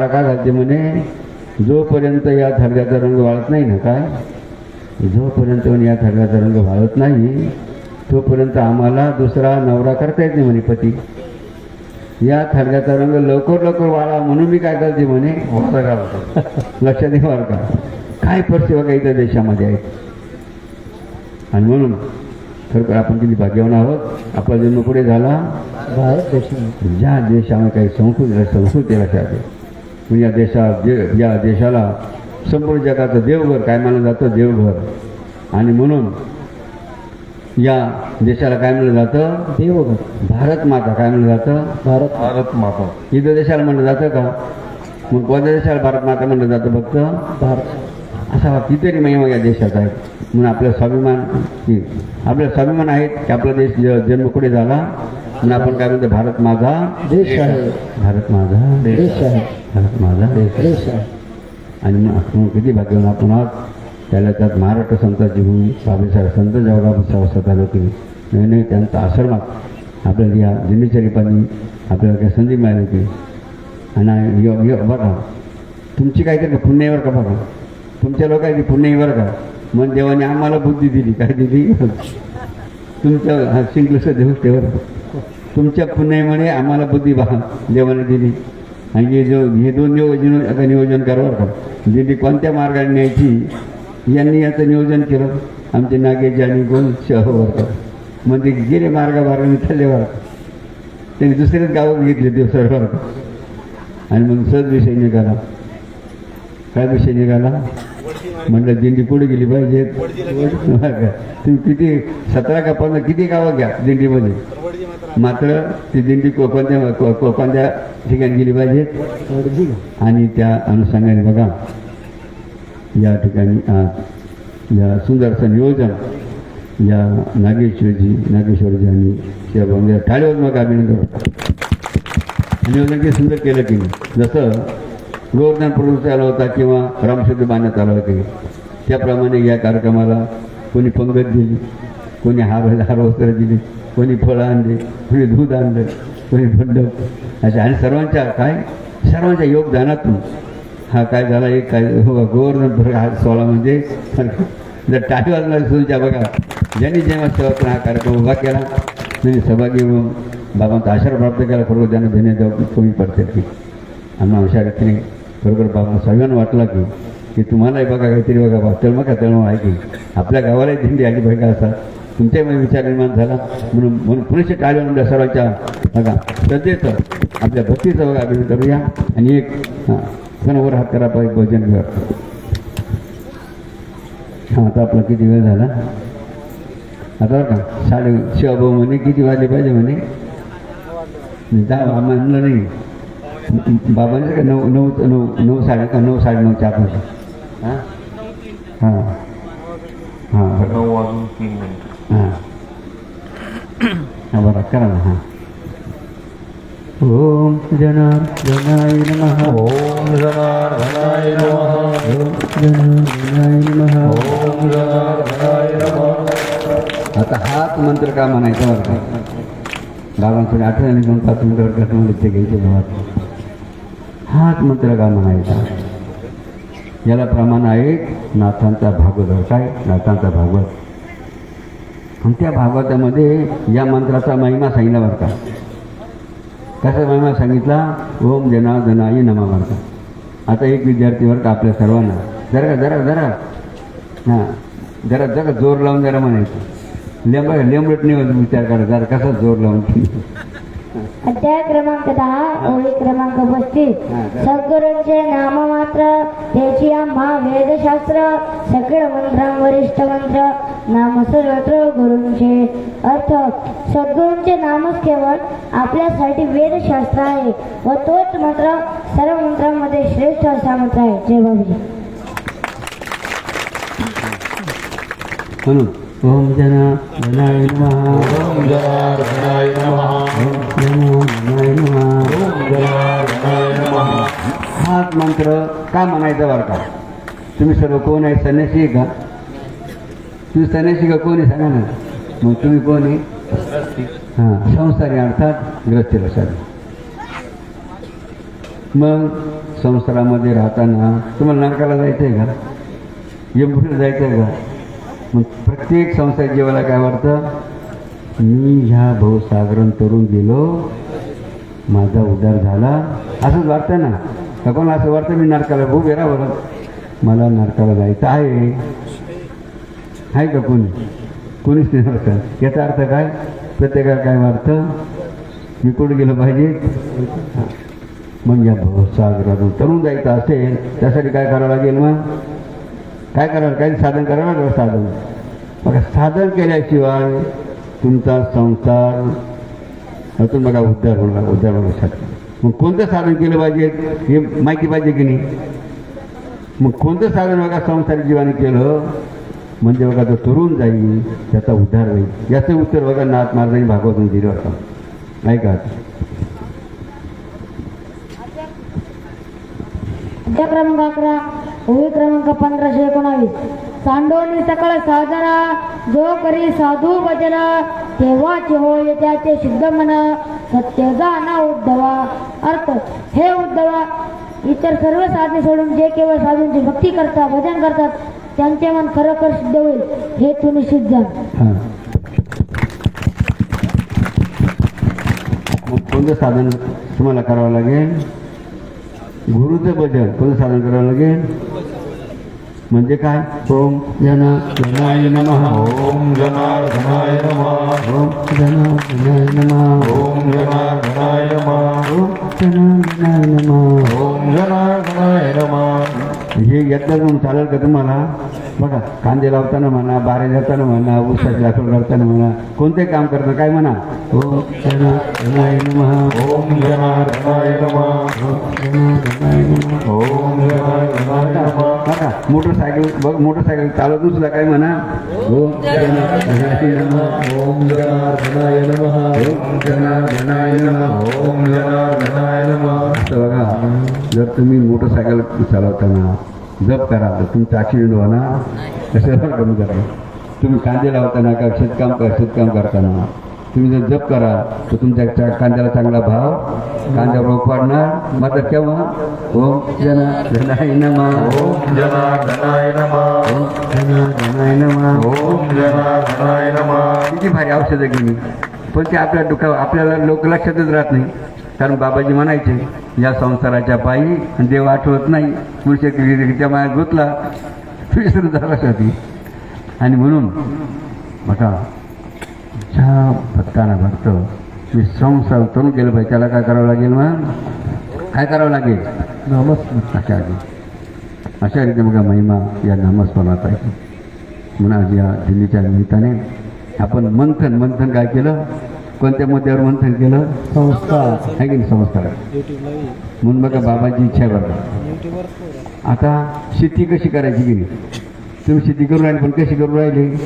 का घालते, म्हणे जोपर्यंत या थडग्याचा रंग वाळत नाही ना, काय जोपर्यंत या थडग्याचा रंग वाळत नाही तोपर्यंत आम्हाला दुसरा नवरा करता येत नाही म्हणे पती. या थडग्याचा रंग लवकर वाळा म्हणून मी काय करते म्हणे वारा घालतो. लक्षात घ्या बरं का, काय परिस्थिती बघा इतर देशामध्ये आहेत. आणि म्हणून खरोखर आपण किती भाग्यवान आहोत, आपला जन्म पुढे झाला भारत देशामध्ये. ज्या देशामध्ये काही संस्कृती लक्षात आहे. म्हणजे या देशाला संपूर्ण जगाचं देवघर काय मानलं जातं, देवघर. आणि म्हणून या देशाला काय म्हणलं जातं, देवघर. भारत माता काय म्हणलं जातं, भारत माता. इतर देशाला म्हणलं जातं का, मग कोणत्या देशाला भारत माता म्हणलं जातं, फक्त भारत. असा कितीतरी महिमा या देशात आहे. म्हणून आपला स्वाभिमान आहेत की आपला देश जन्म कुठे झाला, म्हणून आपण काय म्हणतो, भारत माझा देश आहे, भारत माझा देश आहे, भारत माझा देश आहे. आणि मग आपण किती भाग्यवान आपण आहोत. त्याला त्यात महाराष्ट्र संतांची भूमी बाबासाहेब संत जवळराव स्वतः केली. नाही त्यांचा आश्रमात आपल्याला या दिंडीचरीपानी आपल्याला काही संधी मिळाली की. आणि बघा तुमची काहीतरी पुण्यावर का बघा, तुमच्या लोकांची पुण्यावर का. मग देवाने आम्हाला बुद्धी दिली, काय दिली, तुमच्या शिंकलस देवस्थेवर तुमच्या पुण्यामुळे आम्हाला बुद्धी देवाने दिली. आणि हे दोन नियोजन करावं का. दिंडी कोणत्या मार्गाने न्यायची यांनी याचं नियोजन केलं. आमचे नागेश आणि कोण शहरवर मग ते गेले मार्गाने थल्लेवर त्यांनी दुसरेच गावं घेतले देवसरवर. आणि मग सहज विषय निघाला. काय विषय निघाला म्हटलं, दिंडी पुढे गेली पाहिजे. तुम्ही किती 17 का 15 किती गावं घ्या दिंडीमध्ये, मात्र ती दिंडी कोणत्या ठिकाणी गेली पाहिजे. आणि त्या अनुषंगाने बघा या ठिकाणी या सुंदरचं नियोजन या नागेश्वरजी आणि शिवभाऊ टाळीवर मग अभिनंदन. नियोजन किती सुंदर केलं की नाही. जसं गोवर्धन प्रभूचा आला होता किंवा रामशब्द बांधण्यात आला होता, त्याप्रमाणे या कार्यक्रमाला कोणी पंगत दिली, कोणी हार वस्त्र दिली, कोणी फळं आणले, कोणी दूध आणलं, कोणी मंडप अशा. आणि सर्वांच्या योगदानातून हा काय झाला. एक काय गोवर्धन हा सोहळा म्हणजे जर टाळी वाजणार सुद्धा बघा, ज्यांनी जेव्हा सेवातून हा कार्यक्रम उभा केला त्यांनी सहभागी होऊन बाबांचा आशीर्वाद प्राप्त केला. खरोखर त्यांना देण्याच्या कमी पडते की आम्हाला अशा रीतीने खरोखर बाबा सगळ्यांना वाटला की तुम्हालाही बघा काहीतरी बघा तळमळ आहे की आपल्या गावालाही दिंडी आली पाहिजे असा तुमच्यामध्ये विचार निर्माण झाला. म्हणून पुरेसे टाळी म्हणून सर्वांच्या बघा श्रद्धेचं आपल्या भक्तीचं बघा अभिनंदन करूया. आणि एक कोणावर हात करा पाहिजे भजन घेऊया. हां आता आपला किती वेळ झाला आता बरं का. शिवभाऊ म्हणे किती वाजले पाहिजे म्हणे. म्हणलं नाही बाबांचं का 9 साडेनऊच्या आतमध्ये. हां हां हां बरं 9 वाजून 3 मिनिटं. हां हां बरं करा ना. हां ओम जनार्दनाय नमः. ओम जनार्दनाय नमः. ओम जनार्दनाय नमः. ओम जनार्दनाय नमः. आता हाच मंत्र का म्हणायचा बरं का. बाबांकडे आठवणी 2-5 मिनिटावर कसं म्हणत ते घ्यायचे बाबा. हाच मंत्र का म्हणायचा. याला प्रमाण आहे नाथांचा भागवत. काय नाथांचा भागवत. आणि त्या भागवतामध्ये या मंत्राचा महिमा सांगितला बरं का. कसा महिमा सांगितला. ओम जनार्दनाय नमः बरं का. आता एक विद्यार्थी बरं का आपल्या सर्वांना जरा जोर लावून जरा म्हणायचं. लेंबट नाही विचार करा जरा कसा जोर लावून. अध्याय क्रमांक 10 ओळी क्रमांक 35. सद्गुरूंचे नाम मात्र त्याची आम्हा वेदशास्त्र सकळ मंत्रां वरिष्ठ मंत्र नाम सर्वत्र गुरूंचे. अर्थ सद्गुरूंचे नामच केवळ आपल्यासाठी वेदशास्त्र आहे व तोच मंत्र सर्व मंत्रांमध्ये श्रेष्ठ असा मंत्र आहे. जय बाबाजी. म्हणून ओम जनार्दनाय नमः. ओम जनार्दनाय नमः. ओम जनार्दनाय नमः. ओम जनार्दनाय नमः. हाच मंत्र का म्हणायचा बरं का. तुम्ही सर्व कोण आहे. संन्यासी आहे का. तुम्ही संन्यासी का कोण आहे सांगा ना. मग तुम्ही कोण आहे. हां संसारी अर्थात ग्रस्ती लक्षात. मग संसारामध्ये राहताना तुम्हाला नरकाला जायचं आहे का. यमपुरीला जायचं आहे का. मग प्रत्येक संसार जीवाला काय वाटतं. मी ह्या भवसागरण तरुण गेलो माझा उद्धार झाला असंच वाटतं ना. का कोण असं वाटतं मी नरकाला भाऊ गेला बरं मला नरकाला जायचं आहे का कोणीच नाही वाटतं. याचा अर्थ काय. प्रत्येकाला काय वाटतं मी कुठे गेलं पाहिजे. मग या भवसागरातून तरुण जायचं असेल त्यासाठी काय करावं लागेल. मग काय करावं. काही साधन करावं लागलं. साधन बघा साधन केल्याशिवाय तुमचा संसार बघा उद्धार होण्यासाठी. मग कोणतं साधन केलं पाहिजे हे माहिती पाहिजे की नाही. मग कोणतं साधन बघा संसारी जीवाने केलं म्हणजे बघा तो तरुण जाईल त्याचा उद्धार होईल. याचं उत्तर बघा नाथ महाराजांनी भागवतून दिलं होतं. ऐका अध्याय क्रमांक 11 ओवी क्रमांक 1519 सांडोनी सकळ साधना जो करी साधू भजन तेव्हाचे होय त्याचे शुद्ध मन सत्य जाना उद्धवा. अर्थ हे उद्धवा, इतर सर्व साधने सोडून जे केवळ साधूंची भक्ती करतात भजन करतात त्यांचे मन खरोखर शुद्ध होईल हे तू निश्चित जाण. कोणतं साधन तुम्हाला करावं लागेल? गुरुचं भजन. कोणतं साधन करावं लागेल म्हणजे काय? ओम जनार्दनाय नमः. ओम जनार्दनाय नमः. ओम जनार्दनाय नमः. ओम जनार्दनाय नमः. ओम जनार्दनाय नमः. ओम जनार्दनाय नमः. हे येतं म्हणून चालेल का तुम्हाला? बघा, कांदे लावताना म्हणा, बारे जाताना म्हणा, ऊसाची लागवड करताना म्हणा, कोणते काम करताना काय म्हणा? ओम जनार्दनाय नमः. ओम जनार्दनाय नमः. ओम जनार्दनाय नमः. ओम जनार्दनाय नमः. बघा, मोटरसायकल बघ, मोटरसायकल चालवत सुद्धा काय म्हणा? ओम जनार्दनाय नमः. ओम जनार्दनाय नमः. ओम जनार्दनाय नमः. ओम जनार्दनाय नमः. असं बघा, जर तुम्ही मोटरसायकल चालवताना जप करा तर तुमचं ॲक्सिडेंट होणार कशाला कमी करा. तुम्ही कांदे लावताना का शेतकाम करताना तुम्ही जर जप करा तर तुमच्या कांद्याला चांगला भाव, कांद्यावर रोग पडणार. मात्र केव्हा? ओम जनार्दनाय नमः. ओम जनार्दनाय नमः. ओम जनार्दनाय नमः. ओम जनार्दनाय नमः. किती भारी औषधं गेली, पण ते आपल्याला लोक लक्षातच राहत नाही. कारण बाबाजी म्हणायचे या संसाराच्या पायी देव आठवत नाही, पुरुषच्या मायात गुंतला विसरून झाला साठी. आणि म्हणून बघा, ज्या भक्ताना भक्त मी संसार करून गेलं पाहिजे त्याला काय करावं लागेल? मग काय करावं लागेल? नमस्कार. अशा रीती बघा महिमा या नामस्मरणात आहे. म्हणून आज या दिल्लीच्या निमित्ताने आपण मंथन काय केलं? कोणत्या मुद्द्यावर मंथन केलं? संस्कार आहे की नाही? संस्कार. म्हणून बघा बाबाची इच्छा बघा, आता शेती कशी करायची की नाही? तुम्ही शेती करून राहिले, पण कशी करून राहिले?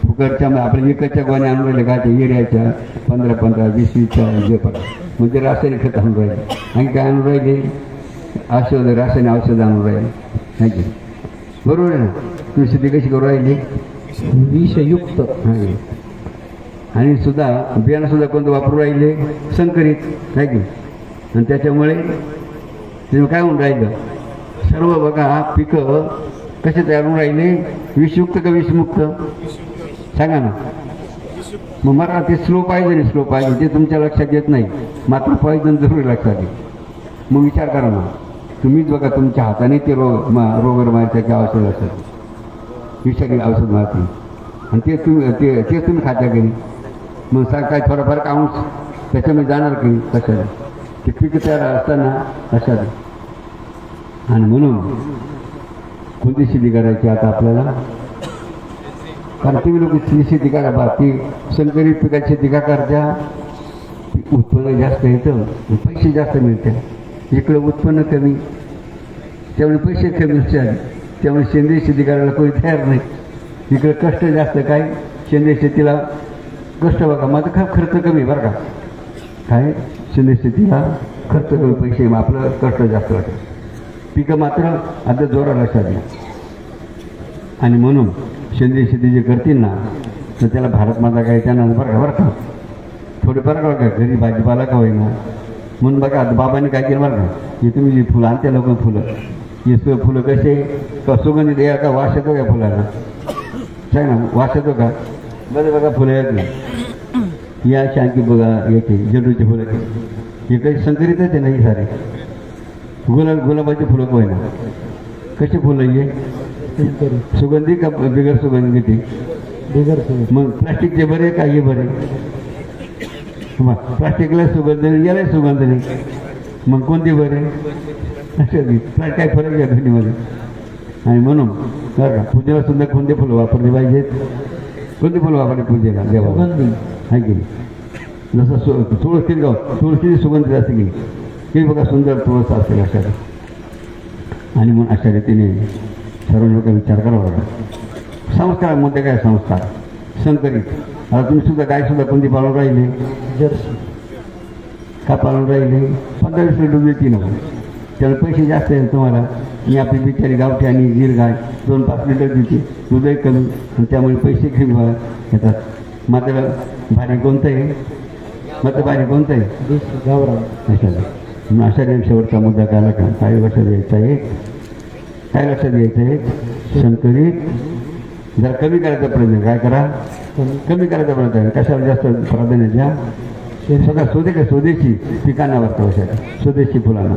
फुकटच्या आपल्या एकच्या गोण्या आणून राहिले का? ते एरियाच्या 15-15, 20-20च्या जे पण म्हणजे रासायनिक खत आणून राहिले. आणि काय आणून राहिले? रासायनिक औषध आणून राहिले. आहे की बरोबर आहे ना? तुम्ही शेती कशी करून राहिली? विषयुक्त. आणि सुद्धा बियाणं सुद्धा कोणतं वापरून राहिले? संकरित. आहे की? आणि त्याच्यामुळे तुम्ही काय होऊन राहिलं? सर्व बघा पिकं कसे तयार होऊन राहिले? विषयुक्त का विषमुक्त? सांगा ना. मग मला ते स्लो पाहिजे ते तुमच्या लक्षात येत नाही, मात्र पॉयझन जरूर लक्षात येईल. मग विचार करा ना, तुम्हीच बघा तुमच्या हाताने ते रोग मारण्याचे औषध असतात, विषारी औषध मारते आणि ते तुम्ही खात्या करी. मग काय थोडंफार काउंस त्याच्यामध्ये जाणार की कशाला? ते पीक तयार असताना अशा. आणि म्हणून कोणती शेती करायची आता आपल्याला? कारण तुम्ही लोक शेती करा बा, ती संकरित पिकाची शेती का करत्या? उत्पन्न जास्त येतं, पैसे जास्त मिळते. इकडं उत्पन्न कमी, त्यामुळे पैसे कमी असतात. त्यामुळे सेंद्रिय शेती करायला कोणी तयार नाही. इकडे कष्ट जास्त. काय सेंद्रिय शेतीला कष्ट बघा, माझं खर्च कमी बरं का? काय सेंद्रिय शेतीला खर्च कमी, पैसे आपलं कष्ट जास्त वाटतं. पिकं मात्र आता जोराला लक्षात घ्या. आणि म्हणून सेंद्रिय शेती जे करतील ना तर त्याला भारत माता काय त्यांना बरं का थोडेफार का घरी भाजीपाला का होईना. म्हणून बघा आता बाबांनी काय केलं बरं का? हे तुम्ही जी फुलं आणत्या लोक फुलं, हे फुलं कसे का सुगंधी द्या का? वास येतो का फुलाला? सांग ना, वास येतो का? बघा फुलं येत नाही. या शांती बघा याचे जडूचे फुलं हे काही संकरितच आहे नाही सारे. गुलाबाची फुलं का होईना? कशी फुलं हे? सुगंधी का बिगर सुगंधी? ते बिगर सुगंधी. मग प्लास्टिकचे बरे का हे बरे? प्लास्टिकला सुगंध नाही, याला सुगंध नाही, मग कोणते बरे? काय फरक आहे दोन्हीमध्ये? आणि म्हणून बरं का पूजेला सुद्धा कोणते फुलं वापरले पाहिजेत? कोणते फुलं वापरले पूजेला? देवा आहे की जसं तुळशी तुळशीची सुगंध जास्त गेली की बघा सुंदर तुळस असते अशा. आणि म्हणून अशा रीतीने सर्व लोक विचार करावा लागला. संस्कारामध्ये काय संस्कार? संकरित. आता तुम्ही सुद्धा गाय सुद्धा कोणती पाळून राहिले? जर्सी. का पाळून राहिले 15-20 लिटर दूध येते ना त्याला पैसे जास्त आहेत तुम्हाला. मी आपली बिचारी गावठी आणि गिर गाय 2-5 लिटर देते, दूधही कमी आणि त्यामुळे पैसे कमी येतात. मात्र भारी कोणतं आहे, मात्र भारी कोणतं आहे गावरान. अशा शेवटचा मुद्दा काय लक्षात द्यायचा आहे, काय लक्षात द्यायचं आहे, संकरित जरा कमी करायचा प्रयत्न काय करा, कमी करायचा प्रयत्न. कशाला जास्त प्राधान्य द्या, सगळं स्वदेशी पिकांना वापरावं, स्वदेशी फुलांना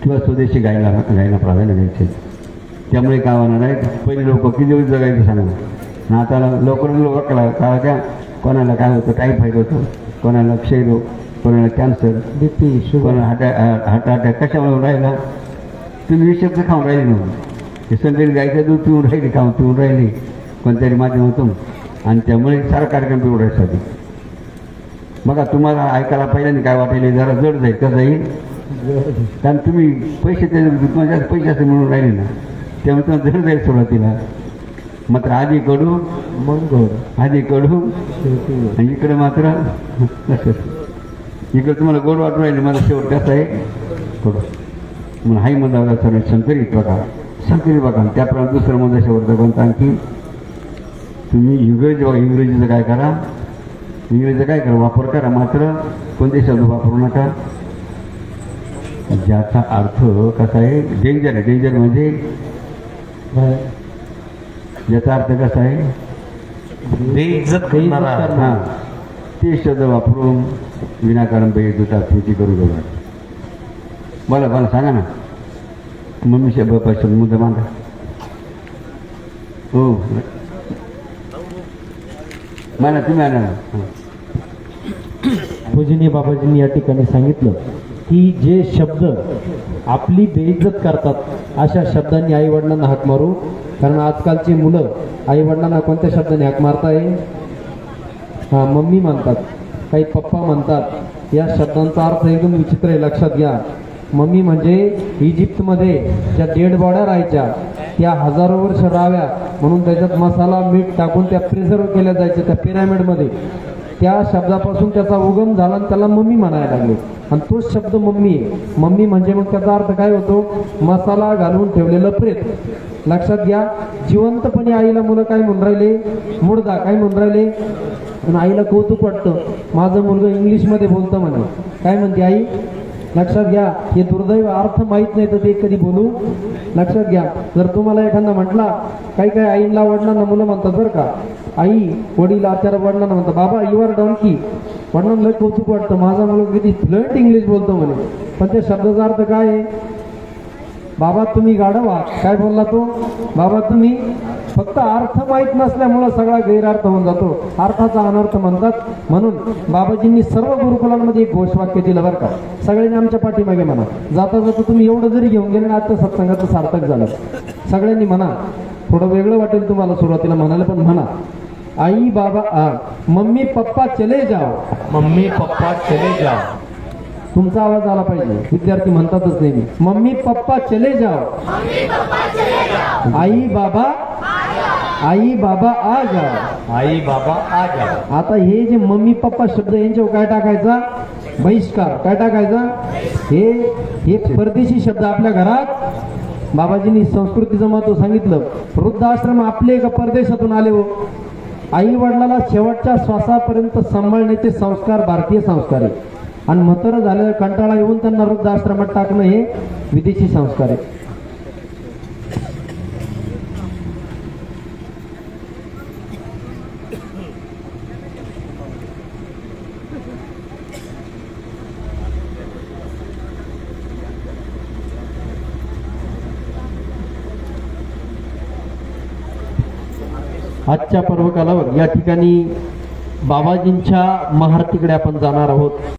किंवा स्वदेशी गायला प्राधान्य द्यायचे. त्यामुळे काय होणार आहे, पहिले लोक किती दिवस जगायचं सांगा, आता लवकर काय काय कोणाला काय होतं, टायफॉइड होतं, कोणाला क्षयरोग, कोणाला cancer, BP, sugar, heart attack कशामुळे राहिला. तुम्ही विषयचं खाऊन राहिले नव्हतं, हे संकरित गायचं दूध पिऊन राहिले, खाऊन पिऊन राहिले कोणत्याही माध्यमातून, आणि त्यामुळे सारा कार्यक्रम पिऊन राहायसाठी. बघा तुम्हाला ऐकायला पहिल्यांदा काय वाटेल, जरा जड जाईल, कसं जाईल, कारण तुम्ही पैसे तुम्हाला जास्त पैसे असे म्हणून राहिले ना, त्यामुळे तुम्हाला जड जाईल सुरुवातीला. मात्र आधी कडू मग गोड, आधी कडू आणि इकडे मात्र इकडे तुम्हाला गोड वाटून राहिले, मला शेवट कसं आहे कडू म्हणून हाही म्हणा सर्व संकरित प्रकार, संकरित प्रकार. त्याप्रमाणे दुसरं म्हणता शेवटचा कोणता आणखी, तुम्ही इंग्रजीचं काय करा, इंग्रजीचा काय करा वापर करा, मात्र कोणते शब्द वापरू नका ज्याचा अर्थ कसा आहे, डेंजर आहे. डेंजर म्हणजे ज्याचा अर्थ कसा आहे बेइज्जत करणारा, हां ते शब्द वापरून विनाकारण बेइज्जत कृती करू नका. बोला बोला सांगा ना, मम्मी शब्द मुद्दा मांडा. हो मला तुम्ही आणा ना. पूजनीय बाबाजींनी या ठिकाणी सांगितलं की जे शब्द आपली बेइज्जत करतात अशा शब्दांनी आई वडिलांना हाक मारू. कारण आजकालची मुलं आई वडिलांना कोणत्या शब्दाने हाक मारताय, मम्मी म्हणतात, काही पप्पा म्हणतात. या शब्दांचा अर्थ एकदम विचित्र आहे, लक्षात घ्या. मम्मी म्हणजे इजिप्तमध्ये ज्या डेड बॉड्या राहायच्या त्या हजारो वर्ष राहाव्या म्हणून त्याच्यात मसाला मीठ टाकून त्या प्रिझर्व केल्या जायच्या त्या पिरॅमिडमध्ये. त्या शब्दापासून त्याचा उगम झाला आणि त्याला मम्मी म्हणायला लागले, आणि तोच शब्द मम्मी आहे. मम्मी म्हणजे मग त्याचा अर्थ काय होतो, मसाला घालून ठेवलेलं प्रेत. लक्षात घ्या, जिवंतपणे आईला मुलं काय म्हणून राहिले, मुर्दा काय म्हणून राहिले. आणि आईला कौतुक वाटतं, माझं मुलगा इंग्लिशमध्ये बोलतं म्हणे. काय म्हणते आई, लक्षात घ्या. हे दुर्दैव, अर्थ माहीत नाही तर ते कधी बोलू. लक्षात घ्या, जर तुम्हाला एखादा म्हटला, काही काही आईला वडिलांना मुलं म्हणतात बरं का, आई वडील आचार्य वडिलांना म्हणतात बाबा यू आर डॉन्की. वडिलांना कौतुक वाटतं, माझा मुलगा किती फ्लुएंट इंग्लिश बोलतो म्हणे. पण त्या शब्दाचा अर्थ काय आहे, बाबा तुम्ही गाढव आहात. काय बोलला तो, बाबा तुम्ही. फक्त अर्थ माहीत नसल्यामुळं सगळा गैरअर्थ होऊन जातो, अर्थाचा अनर्थ म्हणतात. म्हणून बाबाजींनी सर्व गुरुकुलांमध्ये एक घोषवाक्य दिलं बरं का, सगळ्यांनी आमच्या पाठीमागे म्हणा. जाता जाता तुम्ही एवढं जरी घेऊन गेले ना, आजच्या सत्संगाचं सार्थक झालं. सगळ्यांनी म्हणा, थोडं वेगळं वाटेल तुम्हाला सुरुवातीला म्हणायला, पण म्हणा. आई बाबा मम्मी पप्पा चले जाओ, मम्मी पप्पा चले जाओ. तुमचा आवाज आला पाहिजे, विद्यार्थी म्हणतातच नेहमी मम्मी पप्पा चले जाओ, आई बाबा आ जाओ, आई बाबा आ जाओ. आता हे जे मम्मी पप्पा शब्द यांच्यावर काय टाकायचा, बहिष्कार. काय टाकायचा, हे परदेशी शब्द आपल्या घरात. बाबाजींनी संस्कृतीचं महत्व सांगितलं. वृद्धाश्रम आपले का परदेशातून आले हो. आई वडिलाला शेवटच्या श्वासापर्यंत सांभाळण्याचे संस्कार भारतीय संस्कार आहे, आणि म्हातारं झालं कंटाळा येऊन त्यांना वृद्धाश्रमात टाकणं हे विदेशी संस्कार आहे. आजच्या पर्वकालावर या ठिकाणी बाबाजींच्या महारतीकडे आपण जाणार आहोत.